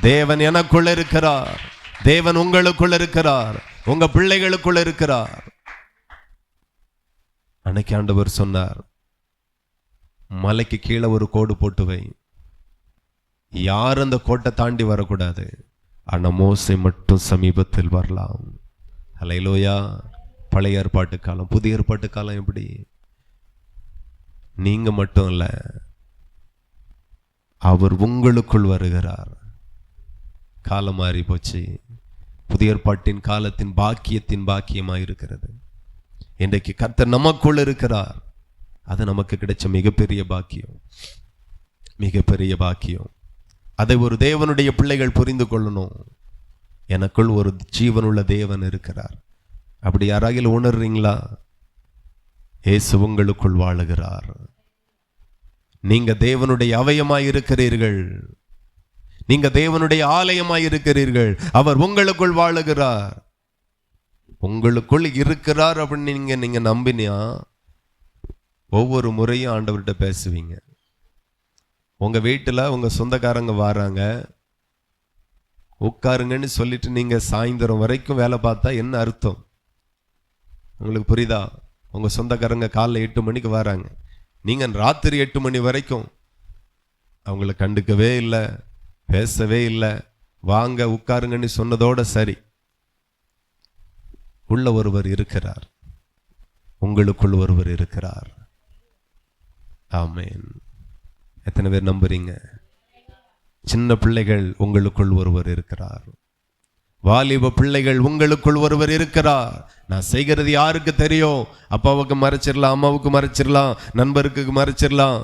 தேவன் எனக்குள்ள இருக்கிறார், தேவன் உங்களுக்குள்ள இருக்கிறார், உங்க பிள்ளைகளுக்குள்ள இருக்கிறார். அன்னைக்கு ஆண்டவர் சொன்னார், மலைக்கு கீழே ஒரு கோடு போட்டு வை, யார் அந்த கோட்டை தாண்டி வரக்கூடாது, ஆனா மோசே மட்டும் சமீபத்தில் வரலாம். அல்லேலூயா. பழைய ஏற்பாட்டு காலம், புதிய ஏற்பாட்டு காலம் எப்படி? நீங்க மட்டும் இல்ல, அவர் உங்களுக்குள் வருகிறார். காலம் மாறி போச்சு. புதிய ஏற்பாட்டின் காலத்தின் பாக்கியத்தின் பாக்கியமாக இருக்கிறது. இன்றைக்கு கர்த்தர் நமக்குள் இருக்கிறார். அது நமக்கு கிடைச்ச மிகப்பெரிய பாக்கியம், மிகப்பெரிய பாக்கியம். அதை ஒரு தேவனுடைய பிள்ளைகள் புரிந்து கொள்ளணும். எனக்குள் ஒரு ஜீவனுள்ள தேவன் இருக்கிறார். அப்படி யாராகிலும் உணர்றீங்களா? இயேசு உங்களுக்குள் வாழுகிறார். நீங்க தேவனுடைய அவயமாய் இருக்கிறீர்கள். நீங்க தேவனுடைய ஆலயமாய் இருக்கிறீர்கள். அவர் உங்களுக்குள் வாழுகிறார். உங்களுக்குள் இருக்கிறார் அப்படின்னு நீங்க நம்பினா ஒவ்வொரு முறையும் ஆண்டவர்கிட்ட பேசுவீங்க. உங்க வீட்டுல உங்க சொந்தக்காரங்க வராங்க, உட்காருங்கன்னு சொல்லிட்டு நீங்க சாயந்தரம் வரைக்கும் வேலை பார்த்தா என்ன அர்த்தம்? உங்களுக்கு புரியுதா? உங்க சொந்தக்காரங்க காலைல 8 மணிக்கு வராங்க, நீங்க ராத்திரி 8 மணி வரைக்கும் அவங்கள கண்டுக்கவே இல்லை, பேசவே இல்லை, வாங்க உட்காருங்கன்னு சொன்னதோட சரி. உள்ள ஒருவர் இருக்கிறார், உங்களுக்குள் ஒருவர் இருக்கிறார். ஆமென். எத்தனை பேர் நம்புறீங்க? சின்ன பிள்ளைகள், உங்களுக்குள் ஒருவர் இருக்கிறார். வாலிப பிள்ளைகள், உங்களுக்குள் ஒருவர் இருக்கிறார். நான் செய்கிறது யாருக்கு தெரியும்? அப்பாவுக்கு மறைச்சிடலாம், அம்மாவுக்கு மறைச்சிடலாம், நண்பருக்கு மறைச்சிடலாம்.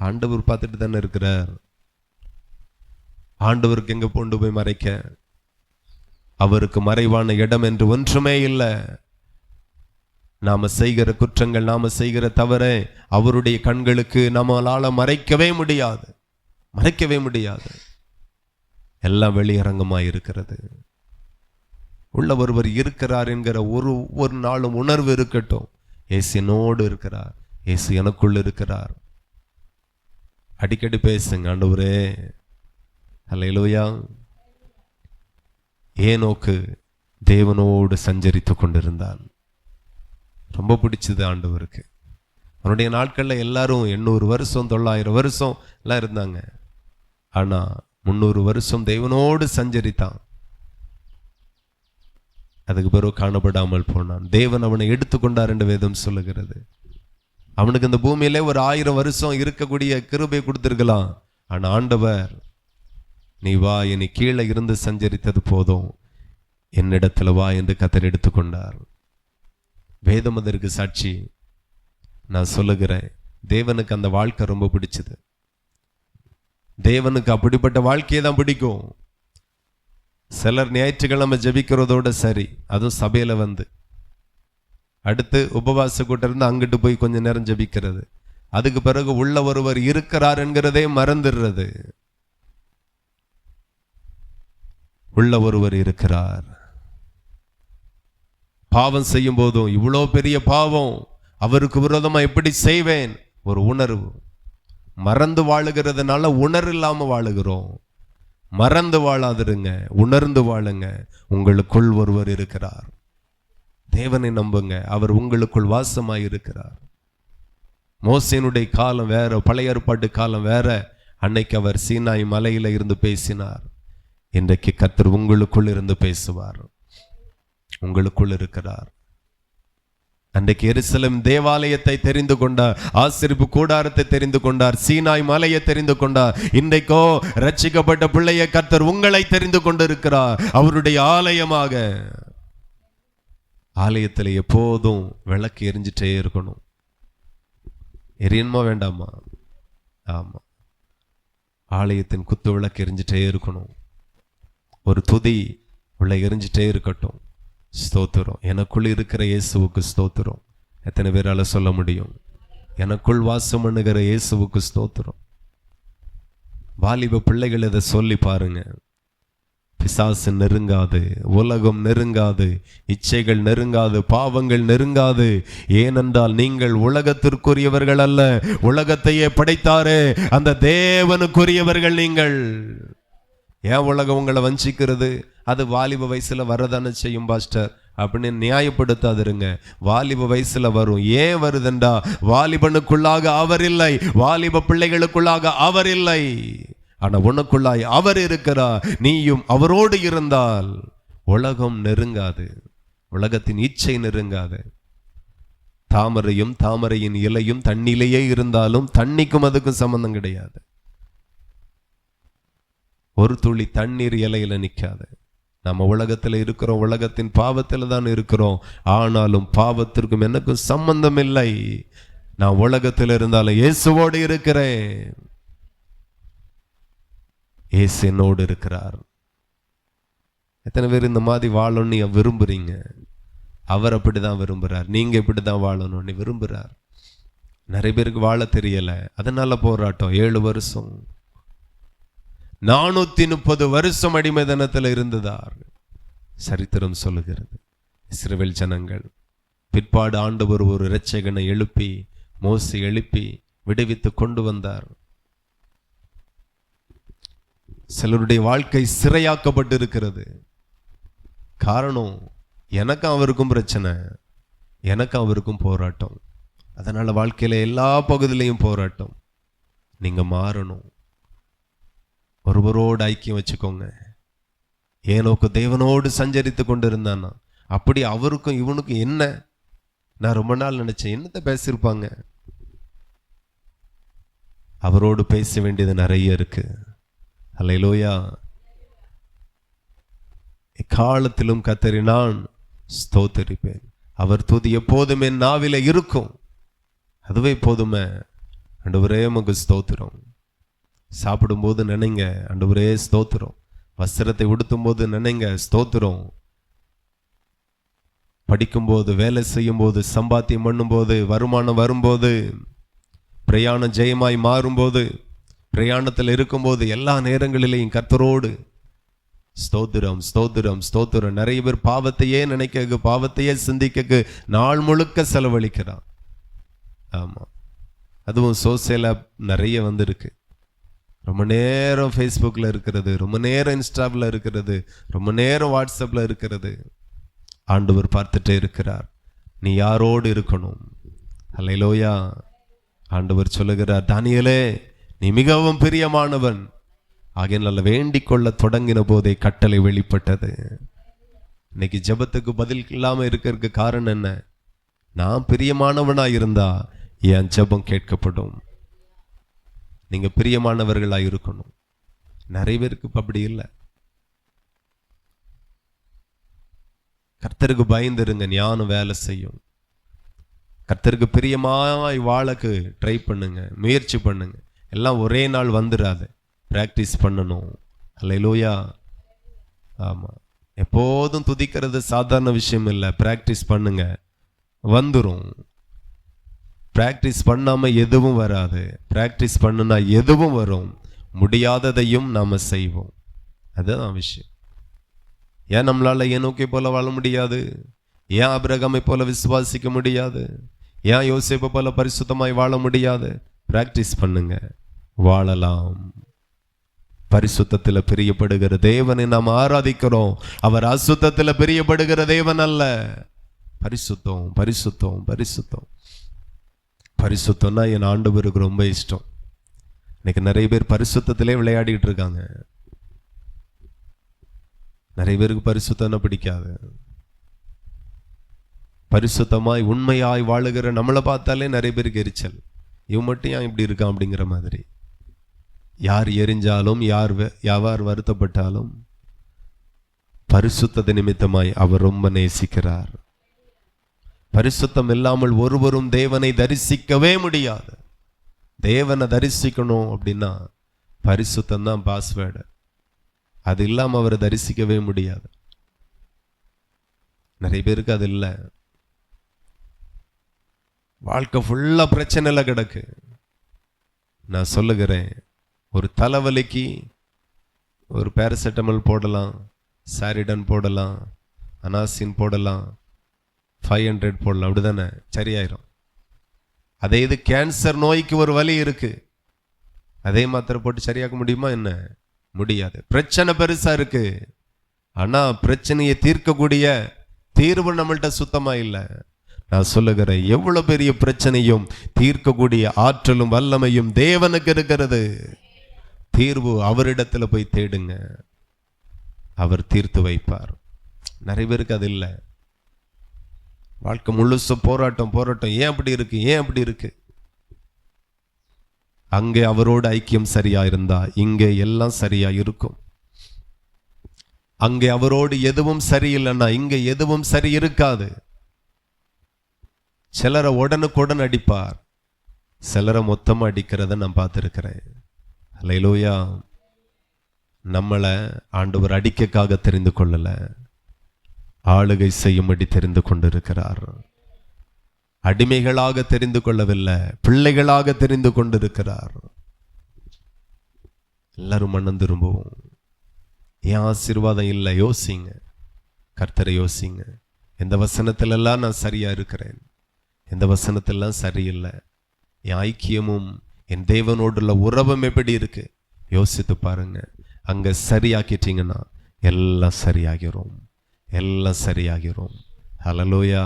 ஆண்டவர் பார்த்துட்டு தானே இருக்கிறார். ஆண்டவருக்கு எங்க கொண்டு போய் மறைக்க? அவருக்கு மறைவான இடம் என்று ஒன்றுமே இல்லை. நாம செய்கிற குற்றங்கள், நாம செய்கிற தவறை அவருடைய கண்களுக்கு நம்மளால மறைக்கவே முடியாது, மறைக்கவே முடியாது. எல்லாம் வெளியரங்கமாய் இருக்கிறது. உள்ள ஒருவர் இருக்கிறார் என்கிற ஒரு நாளும் உணர்வு இருக்கட்டும். இயேசு என்னோடு இருக்கிறார், இயேசு எனக்குள் இருக்கிறார். அடிக்கடி பேசுங்க, ஆண்டவரே. அல்லேலூயா. ஏனோக்கு தேவனோடு சஞ்சரித்து கொண்டிருந்தான். ரொம்ப பிடிச்சது ஆண்டவருக்கு. அவனுடைய நாட்கள்ல எல்லாரும் 800 வருஷம் 900 வருஷம் எல்லாம் இருந்தாங்க. ஆனா 300 வருஷம் தேவனோடு சஞ்சரித்தான். அதுக்கு பிறகு காணப்படாமல் போனான். தேவன் அவனை எடுத்துக்கொண்டார் என்று வேதம் சொல்லுகிறது. அவனுக்கு இந்த பூமியிலே ஒரு 1000 வருஷம் இருக்கக்கூடிய கிருபை கொடுத்திருக்கலாம். ஆனா ஆண்டவர், நீ வா, என்னை கீழே இருந்து சஞ்சரித்தது போதும், என்னிடத்துல வா என்று கர்த்தர் எடுத்துக்கொண்டார். வேதம் அதற்கு சாட்சி. நான் சொல்லுகிறேன், தேவனுக்கு அந்த வாழ்க்கை ரொம்ப பிடிச்சது. தேவனுக்கு அப்படிப்பட்ட வாழ்க்கையை தான் பிடிக்கும். சிலர் ஞாயிற்றுக்கிழமை ஜெபிக்கிறதோட சரி, அதுவும் சபையில வந்து அடுத்து உபவாச கூட்டம் இருந்து அங்கிட்டு போய் கொஞ்ச நேரம் ஜெபிக்கிறது, அதுக்கு பிறகு உள்ள ஒருவர் இருக்கிறார் என்கிறதே மறந்துடுறது. உள்ள ஒருவர் இருக்கிறார். பாவம் செய்யும் போதும் இவ்வளோ பெரிய பாவம், அவருக்கு விரோதமா எப்படி செய்வேன்? ஒரு உணர்வு. மறந்து வாழுகிறதுனால உணர்வு இல்லாம வாழுகிறோம். மறந்து வாழாதிருங்க, உணர்ந்து வாழுங்க. உங்களுக்குள் ஒருவர் இருக்கிறார். தேவனை நம்புங்க, அவர் உங்களுக்குள் வாசமாய் இருக்கிறார். மோசேனுடைய காலம் வேற, பழைய ஏற்பாட்டு காலம் வேற. அன்னைக்கு அவர் சீனாய் மலையில இருந்து பேசினார். இன்றைக்கு கர்த்தர் உங்களுக்குள் இருந்து பேசுவார். உங்களுக்குள் இருக்கிறார். அன்றைக்கு எருசலேம் தேவாலயத்தை தெரிந்து கொண்டார், ஆசரிப்பு கூடாரத்தை தெரிந்து கொண்டார், சீனாய் மலையை தெரிந்து கொண்டார். இன்றைக்கோ ரட்சிக்கப்பட்ட பிள்ளையை கர்த்தர் உங்களை தெரிந்து கொண்டிருக்கிறார், அவருடைய ஆலயமாக. ஆலயத்தில் எப்போதும் விளக்கு எரிஞ்சிட்டே இருக்கணும். எரியணுமா வேண்டாமா? ஆமா. ஆலயத்தின் குத்து விளக்கு எரிஞ்சிட்டே இருக்கணும். ஒரு துதி உள்ள எரிஞ்சிட்டே இருக்கட்டும். ஸ்தோத்திரம். எனக்குள் இருக்கிற இயேசுவுக்கு ஸ்தோத்திரம். எத்தனை பேரால சொல்ல முடியும்? எனக்குள் வாசம் பண்ணுகிற இயேசுவுக்கு ஸ்தோத்திரம். வாலிப பிள்ளைகள் இதை சொல்லி பாருங்க. பிசாசு நெருங்காது, உலகம் நெருங்காது, இச்சைகள் நெருங்காது, பாவங்கள் நெருங்காது. ஏனென்றால் நீங்கள் உலகத்திற்குரியவர்கள் அல்ல, உலகத்தையே படைத்தாரே அந்த தேவனுக்குரியவர்கள் நீங்கள். ஏன் உலகம் உங்களை வஞ்சிக்கிறது? அது வாலிப வயசுல வரதானே செய்யும் பாஸ்டர் அப்படின்னு நியாயப்படுத்தாதிருங்க. வாலிப வயசுல வரும். ஏன் வருதுண்டா? வாலிபனுக்குள்ளாக அவர் இல்லை, வாலிப பிள்ளைகளுக்குள்ளாக அவர் இல்லை. ஆனா உனக்குள்ளாய் அவர் இருக்கிறார். நீயும் அவரோடு இருந்தால் உலகம் நெருங்காது, உலகத்தின் இச்சை நெருங்காது. தாமரையும் தாமரையின் இலையும் தண்ணியிலேயே இருந்தாலும் தண்ணிக்கும் அதுக்கும் சம்பந்தம் கிடையாது. ஒரு துளி தண்ணீர் இலையில நிற்காது. நம்ம உலகத்துல இருக்கிறோம், உலகத்தின் பாவத்துல தான் இருக்கிறோம். ஆனாலும் பாவத்திற்கும் எனக்கும் சம்பந்தம் இல்லை. நான் உலகத்தில் இருந்தாலும் இயேசுவோடு இருக்கிறேன். இயேசு என்னோடு இருக்கிறார். எத்தனை பேர் இந்த மாதிரி வாழணும்னு விரும்புறீங்க? அவர் அப்படிதான் விரும்புறார். நீங்க இப்படிதான் வாழணும்னு விரும்புறார். நிறைய பேருக்கு வாழ தெரியல, அதனால போராட்டம். 7 வருஷம் 430 வருஷம் அடிமைதனத்தில் இருந்ததார் சரித்திரம் சொல்லுகிறது. இஸ்ரவேல் ஜனங்கள் பிற்பாடு ஆண்டவர் ஒரு இரட்சகனை எழுப்பி, மோசே எழுப்பி விடுவித்து கொண்டு வந்தார். சிலருடைய வாழ்க்கை சிறையாக்கப்பட்டு இருக்கிறது. காரணம், எனக்கும் அவருக்கும் பிரச்சனை, எனக்கும் அவருக்கும் போராட்டம். அதனால வாழ்க்கையில எல்லா பகுதியிலையும் போராட்டம். நீங்க மாறணும். ஒருவரோடு ஐக்கியம் வச்சுக்கோங்க. ஏனோக்கு தேவனோடு சஞ்சரித்து கொண்டு இருந்தானா, அப்படி அவருக்கும் இவனுக்கும் என்ன? நான் ரொம்ப நாள் நினைச்சேன், என்னத்தை பேசியிருப்பாங்க. அவரோடு பேச வேண்டியது நிறைய இருக்கு. அல்லேலூயா. எக்காலத்திலும் கர்த்தரை நான் ஸ்தோத்தரிப்பேன். அவர் துதி எப்போதும் என் நாவில இருக்கும். அதுவே போதுமே. ஆண்டவரே உமக்கு ஸ்தோத்திரம். சாப்பிடும்போது நினைங்க, ஆண்டவரே ஸ்தோத்திரம். வஸ்திரத்தை உடுத்தும் போது நினைங்க, ஸ்தோத்திரம். படிக்கும்போது, வேலை செய்யும் போது, சம்பாத்தியம் பண்ணும்போது, வருமானம் வரும்போது, பிரயாணம் ஜெயமாய் மாறும்போது, பிரயாணத்தில் இருக்கும்போது, எல்லா நேரங்களிலேயும் கர்த்தரோடு ஸ்தோத்திரம் ஸ்தோத்திரம் ஸ்தோத்திரம். நிறைய பேர் பாவத்தையே நினைக்க, பாவத்தையே சிந்திக்க நாள் முழுக்க செலவழிக்கிறான். ஆமா, அதுவும் சோசியல் ஆப் நிறைய வந்திருக்கு. ரொம்ப நேரம் ஃபேஸ்புக்கில் இருக்கிறது, ரொம்ப நேரம் இன்ஸ்டாவில் இருக்கிறது, ரொம்ப நேரம் வாட்ஸ்அப்பில் இருக்கிறது. ஆண்டவர் பார்த்துட்டே இருக்கிறார். நீ யாரோடு இருக்கணும்? அல்லேலூயா. ஆண்டவர் சொல்லுகிறார், தானியேலே நீ மிகவும் பிரியமானவன். ஆகையினால வேண்டிக் கொள்ள தொடங்கின போதே கட்டளை வெளிப்பட்டது. இன்னைக்கு ஜெபத்துக்கு பதில் இல்லாம இருக்கிறதுக்கு காரணம் என்ன? நான் பிரியமானவனா இருந்தா என் ஜெபம் கேட்கப்படும். நீங்க பிரியமானவர்களா இருக்கணும். நிறைய பேருக்கு அப்படி இல்லை. கர்த்தருக்கு பயந்துருங்க, ஞானம் வேலை செய்யும். கர்த்தருக்கு பிரியமாய் வாழக்கு ட்ரை பண்ணுங்க, முயற்சி பண்ணுங்க. எல்லாம் ஒரே நாள் வந்துடாது, பிராக்டிஸ் பண்ணணும். அல்லேலூயா. ஆமா, எப்போதும் துதிக்கிறது சாதாரண விஷயம் இல்லை. பிராக்டிஸ் பண்ணுங்க, வந்துடும். பிராக்டிஸ் பண்ணாம எதுவும் வராது. பிராக்டிஸ் பண்ணுனா எதுவும் வரும். முடியாததையும் நாம செய்வோம். அதுதான் விஷயம். ஏன் நம்மளால ஏனோக்கை போல வாழ முடியாது? ஏன் ஆபிரகாமை போல விசுவாசிக்க முடியாது? ஏன் யோசேப்பை போல பரிசுத்தமாய் வாழ முடியாது? பிராக்டிஸ் பண்ணுங்க, வாழலாம். பரிசுத்தத்தில் பிரியப்படுகிற தேவனை நாம் ஆராதிக்கிறோம். அவர் அசுத்தத்தில் பிரியப்படுகிற தேவன் அல்ல. பரிசுத்தம் பரிசுத்தம் பரிசுத்தம். பரிசுத்தம்னா என் ஆண்டவருக்கு ரொம்ப இஷ்டம். இன்னைக்கு நிறைய பேர் பரிசுத்தத்திலே விளையாடிட்டு இருக்காங்க. நிறைய பேருக்கு பரிசுத்தம்னா பிடிக்காது. பரிசுத்தமாய் உண்மையாய் வாழுகிற நம்மளை பார்த்தாலே நிறைய பேருக்கு எரிச்சல். இவன் மட்டும் ஏன் இப்படி இருக்கான் அப்படிங்கிற மாதிரி. யார் எரிஞ்சாலும், யார் வருத்தப்பட்டாலும் பரிசுத்த நிமித்தமாய் அவர் ரொம்ப நேசிக்கிறார். பரிசுத்தம் இல்லாமல் ஒருவரும் தேவனை தரிசிக்கவே முடியாது. தேவனை தரிசிக்கணும் அப்படின்னா பரிசுத்தம் தான் பாஸ்வேர்டு. அது இல்லாம அவரை தரிசிக்கவே முடியாது. நிறைய பேருக்கு அது இல்லை. வாழ்க்கை ஃபுல்லா பிரச்சனைல கிடக்கு. நான் சொல்லுகிறேன், ஒரு தலைவலிக்கு ஒரு பேராசிட்டமால் போடலாம், சாரிடன் போடலாம், அனாசின் போடலாம், 500 போடலாம், அப்படிதானே, சரியாயிரும். அதே இது கேன்சர் நோய்க்கு ஒரு வலி இருக்கு, அதே மாத்திரை போட்டு சரியாக்க முடியுமா? என்ன, முடியாது. பிரச்சனை பெருசா இருக்கு, ஆனா பிரச்சனையை தீர்க்கக்கூடிய தீர்வு நம்மள்கிட்ட சுத்தமா இல்லை. நான் சொல்லுகிறேன், எவ்வளவு பெரிய பிரச்சனையும் தீர்க்கக்கூடிய ஆற்றலும் வல்லமையும் தேவனுக்கு இருக்கிறது. தீர்வு அவரிடத்துல போய் தேடுங்க, அவர் தீர்த்து வைப்பார். நிறைய பேருக்கு அது இல்லை. வாழ்க்கை முழுச போராட்டம் போராட்டம். ஏன் அப்படி இருக்கு, ஏன் அப்படி இருக்கு? அங்கே அவரோட ஐக்கியம் சரியா இருந்தா இங்கே எல்லாம் சரியா இருக்கும். அங்கே அவரோடு எதுவும் சரியில்லைன்னா இங்கே எதுவும் சரி இருக்காது. சிலரை உடனுக்குடன் அடிப்பார், சிலரை மொத்தமா அடிக்கிறத நான் பார்த்திருக்கிறேன். அல்லேலூயா. நம்மளை ஆண்டவர் அடிக்கக்காக தெரிந்து கொள்ளல, ஆளுகை செய்யும்படி தெரிந்து கொண்டிருக்கிறார். அடிமைகளாக தெரிந்து கொள்ளவில்லை, பிள்ளைகளாக தெரிந்து கொண்டிருக்கிறார். எல்லாரும் மனம் திரும்புவோம். ஏன் ஆசீர்வாதம் இல்லை? யோசிங்க, கர்த்தரை யோசிங்க. எந்த வசனத்திலெல்லாம் நான் சரியா இருக்கிறேன், எந்த வசனத்திலெல்லாம் சரியில்லை, என் ஐக்கியமும் என் தேவனோடுள்ள உறவும் எப்படி இருக்கு யோசித்து பாருங்க. அங்க சரியாக்கிட்டீங்கன்னா எல்லாம் சரியாகிறோம், எல்லாம் சரியாகிறோம். ஹல்லேலூயா,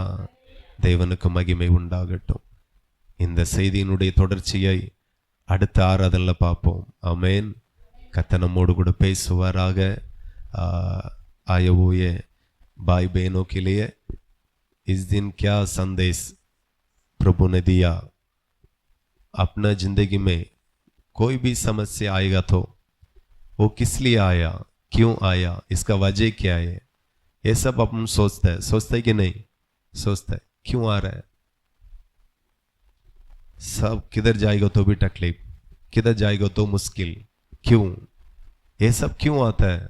தேவனுக்கு மகிமை உண்டாகட்டும். இந்த செய்தியினுடைய தொடர்ச்சியை அடுத்த ஆராதனையில் பார்ப்போம். ஆமென். கர்த்தர் நம்மோடு கூட பேசுவாராக. आए हुए भाई बहनों के लिए इस दिन क्या संदेश प्रभु ने दिया? अपना जिंदगी में कोई भी समस्या आएगा तो वो किस लिए आया, क्यों आया, इसका वजह क्या है, ये सब अपन सोचते कि नहीं सोचते? क्यों आ रहा है? सब किधर जाएगा तो भी तकलीफ, किधर जाएगा तो मुश्किल, क्यों? ये सब क्यों आता है?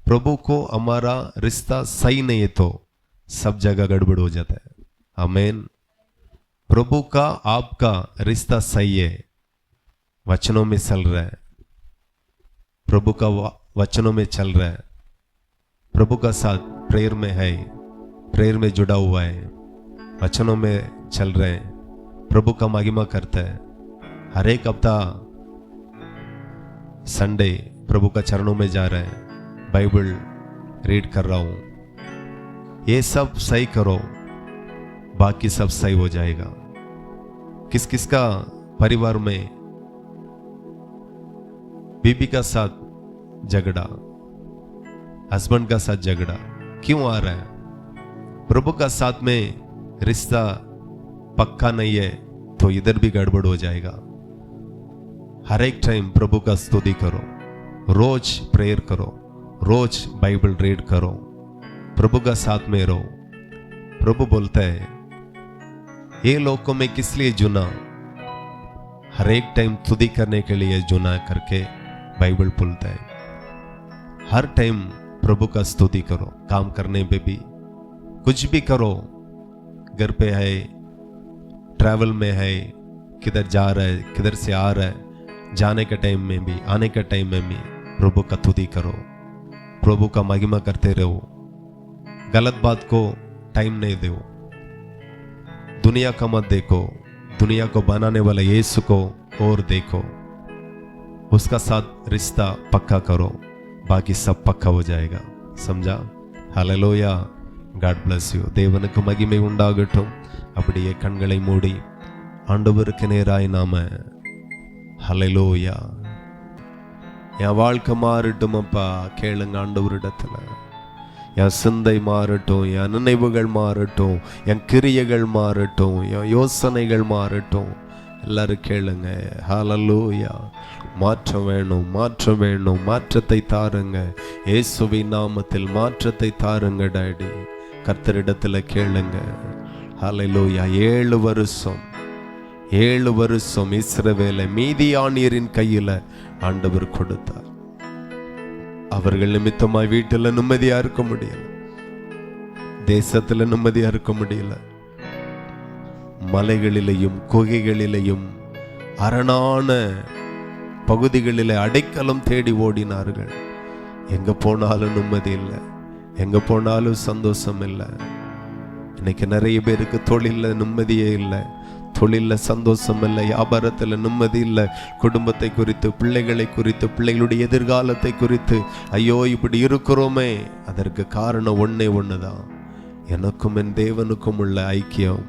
प्रभु को हमारा रिश्ता सही नहीं है तो सब जगह गड़बड़ हो जाता है। आमीन। प्रभु का आपका रिश्ता सही है, वचनों में चल रहा है, प्रभु का वचनों में चल रहा है, प्रभु का साथ प्रेयर में है, प्रेयर में जुड़ा हुआ है, वचनों में चल रहे हैं, प्रभु का महिमा करता है। हर एक हफ्ता संडे प्रभु का चरणों में जा रहे हैं, बाइबल रीड कर रहा हूं, ये सब सही करो, बाकी सब सही हो जाएगा। किस किस का परिवार में बीबी का साथ झगड़ा, हस्बैंड का साथ झगड़ा क्यों आ रहा है? प्रभु का साथ में रिश्ता पक्का नहीं है तो इधर भी गड़बड़ हो जाएगा। हर एक टाइम प्रभु का स्तुति करो, रोज प्रेयर करो, रोज बाइबल रीड करो, प्रभु का साथ में रहो। प्रभु बोलता है ये लोगों में किस लिए चुना? हर एक टाइम स्तुति करने के लिए चुना करके बाइबल बोलता है। हर टाइम प्रभु का स्तुति करो, काम करने पे भी, कुछ भी करो, घर पे है, ट्रैवल में है, किधर जा रहा है, किधर से आ रहा है, जाने के टाइम में भी, आने के टाइम में भी प्रभु का स्तुति करो, प्रभु का महिमा करते रहो। गलत बात को टाइम नहीं दो, दुनिया का मत देखो, दुनिया को बनाने वाला यीशु को और देखो, उसका साथ रिश्ता पक्का करो, बाकी सब पक्का हो जाएगा। समझा? Hallelujah, God bless you. தேவனுக்கு மகிமை உண்டாகட்டும். அப்படியே கண்களை மூடி ஆண்டவருக்கு நேராய் நாம ஹல்லேலூயா, என் வாழ்க்கை மாறட்டும் அப்பா கேளுங்க ஆண்டவரிடத்துல. என் சிந்தை மாறட்டும், என் நினைவுகள் மாறட்டும், என் கிரியைகள் மாறட்டும், என் யோசனைகள் மாறட்டும். எல்லாரும் கேளுங்க. ஹல்லேலூயா. மாற்றம் வேணும், மாற்றம் வேணும், மாற்றத்தை தாருங்க. இயேசுவின் நாமத்தில் மாற்றத்தை தாருங்க டாடி. கர்த்தரிடத்துல கேளுங்க. ஹல்லேலூயா. 7 வருஷம் இஸ்ரவேலை மீதியானியரின் கையில ஆண்டவர் கொடுத்தார். அவர்கள் நிமித்தமாய் வீட்டுல நிம்மதியா இருக்க முடியல, தேசத்துல நிம்மதியா இருக்க முடியல. மலைகளிலேயும் குகைகளிலேயும் அரணான பகுதிகளிலே அடைக்கலம் தேடி ஓடினார்கள். எங்க போனாலும் நிம்மதி இல்லை, எங்க போனாலும் சந்தோஷம் இல்லை. இன்னைக்கு நிறைய பேருக்கு தொழில நிம்மதியே இல்லை, தொழில சந்தோஷம் இல்லை, வியாபாரத்தில் நிம்மதி இல்லை, குடும்பத்தை குறித்து, பிள்ளைகளை குறித்து, பிள்ளைகளுடைய எதிர்காலத்தை குறித்து ஐயோ இப்படி இருக்கிறோமே. அதற்கு காரணம் ஒன்னே ஒண்ணுதான், எனக்கும் என் தேவனுக்கும் உள்ள ஐக்கியம்.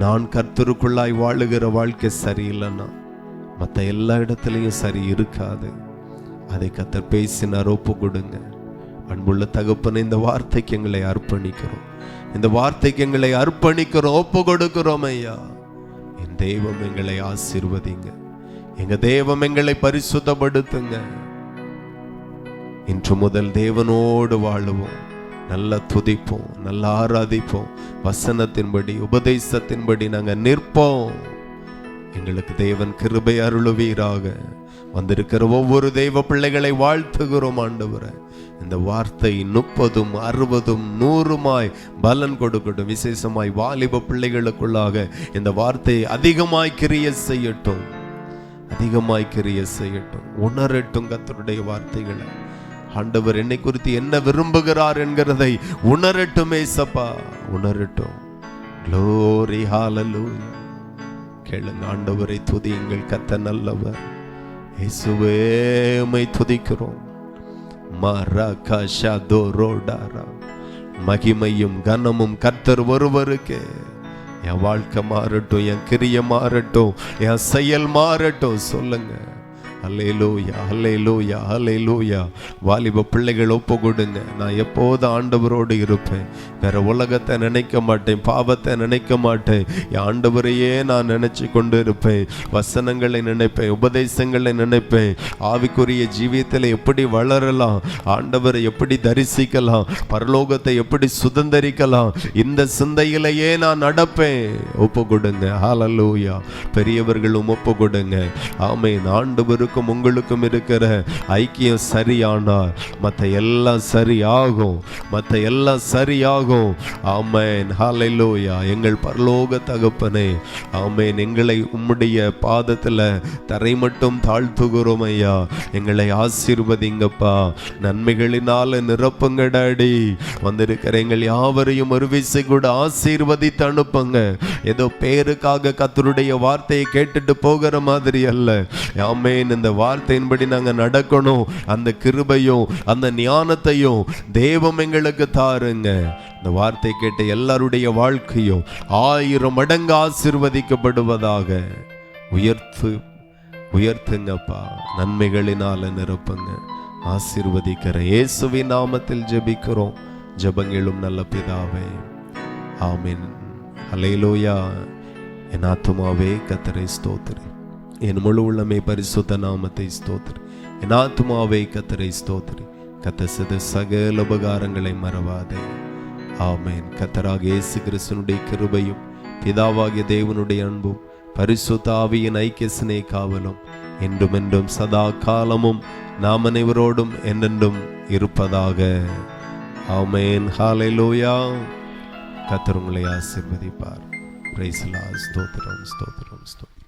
நான் கர்த்தருக்குள்ளாய் வாழுகிற வாழ்க்கை சரியில்லைன்னா மற்ற எல்லா இடத்துலையும் சரி இருக்காது. அதை கர்த்தர் பேசினார். ஒப்பு கொடுங்க. அன்புள்ள தகப்பனை, இந்த வார்த்தைக்கு எங்களை அர்ப்பணிக்கிறோம், இந்த வார்த்தைக்கு எங்களை அர்ப்பணிக்கிறோம், ஒப்பு கொடுக்கிறோம் ஐயா. என் தெய்வம் எங்களை ஆசீர்வதிங்க, எங்க தெய்வம் எங்களை பரிசுத்தப்படுத்துங்க. இன்று முதல் தேவனோடு வாழுவோம், நல்லா துதிப்போம், நல்லா ஆராதிப்போம், வசனத்தின்படி உபதேசத்தின்படி நாங்க நிற்போம். எங்களுக்கு தேவன் கிருபை அருளுவீராக. வந்திருக்கிற ஒவ்வொரு தெய்வ பிள்ளைகளை வாழ்த்துகிறோம் ஆண்டவரே. இந்த வார்த்தை 30, 60, 100 பலன் கொடுக்கட்டும். விசேஷமாய் வாலிப பிள்ளைகளுக்குள்ளாக இந்த வார்த்தை அதிகமாய் கிரியை செய்யட்டும், அதிகமாய் கிரிய செய்யட்டும். உணரட்டும் கர்த்தருடைய வார்த்தைகளை. ஆண்டவர் என்னை குறித்து என்ன விரும்புகிறார் என்கிறதை உணரட்டும் ஏசப்பா, உணரட்டும். Glory, hallelujah. கேளுங்க, ஆண்டவரை துதியுங்கள். கர்த்தர் நல்லவர். இயேசுவே உம்மை துதிக்கிறோம். மரகஷதோரோடாரா, மகிமையும் கனமும் கர்த்தர் ஒருவருக்கே. என் வாழ்க்கை மாறட்டும், என் கிரியை மாறட்டும், என் செயல் மாறட்டும். சொல்லுங்க. அல்லேலூயா, அல்லேலூயா, அல்லேலூயா. வாலிப பிள்ளைகள் ஒப்பு கொடுங்க. நான் எப்போது ஆண்டவரோடு இருப்பேன். வேற உலகத்தை நினைக்க மாட்டேன், பாவத்தை நினைக்க மாட்டேன். என் ஆண்டவரையே நான் நினைச்சு கொண்டு இருப்பேன். வசனங்களை நினைப்பேன், உபதேசங்களை நினைப்பேன். ஆவிக்குரிய ஜீவியத்தில் எப்படி வளரலாம், ஆண்டவரை எப்படி தரிசிக்கலாம், பரலோகத்தை எப்படி சுதந்தரிக்கலாம், இந்த சிந்தையிலேயே நான் நடப்பேன். ஒப்பு கொடுங்க. ஹல்லேலூயா. பெரியவர்களும் ஒப்பு கொடுங்க. ஆமென். ஆண்டவருக்கு உங்களுக்கும் இருக்கிற ஐக்கியம் சரியானார் மற்ற எல்லாம் சரியாகும், மற்ற எல்லாம் சரியாகும். ஆமென். ஹல்லேலூயா. எங்கள் பரலோக தகப்பனே, ஆமென், எங்களை உம்முடைய பாதத்தில் தரை மட்டும் தாழ்த்துகிறோம் ஐயா. எங்களை ஆசீர்வதிங்கப்பா, நன்மைகளினால நிரப்புங்க டாடி. வந்திருக்கிற எங்கள் யாவரையும் ஒரு விசை கூட ஆசீர்வதித்து அனுப்புங்க. ஏதோ பேருக்காக கர்த்தருடைய வார்த்தையை கேட்டுட்டு போகிற மாதிரி அல்ல. ஆமென். இந்த வார்த்தையின்படி நாங்க நடக்கணும். அந்த கிருபையும் அந்த ஞானத்தையும் தேவம் எங்களுக்கு தாருங்க. இந்த வார்த்தை கேட்ட எல்லாருடைய வாழ்க்கையும் 1000 மடங்கு ஆசீர்வதிக்கப்படுவதாக. உயர்த்துங்கப்பா, நன்மைகளினால நிரப்புங்க. ஆசீர்வதிக்கிற இயேசுவின் நாமத்தில் ஜெபிக்கிறோம். ஜெபங்களும் நல்ல பிதாவே, ஆமென். அல்லேலூயா. என் ஆத்துமாவே கர்த்தரை ஸ்தோத்திரி, என் முழு உள்ளமே பரிசுத்த நாமத்தை ஸ்தோத்திரி. என் ஆத்துமாவே கர்த்தரை ஸ்தோத்திரி. கர்த்தர் செய்த சகல உபகாரங்களை மறவாதே. ஆமென். கர்த்தராகிய இயேசு கிறிஸ்துவினுடைய கிருபையும் பிதாவாகிய தேவனுடைய அன்பும் பரிசுத்த ஆவியின் ஐக்கிய சிநேக காவலும் என்றும் என்றும் சதா காலமும் நாம் அனைவரோடும் என்றென்றும் இருப்பதாக. ஆமென். ஹல்லேலூயா. கர்த்தர் உங்களை ஆசீர்வதிப்பார். Praise the Lord. ஸ்தோத்திரம், ஸ்தோத்திரம், ஸ்தோத்திரம்.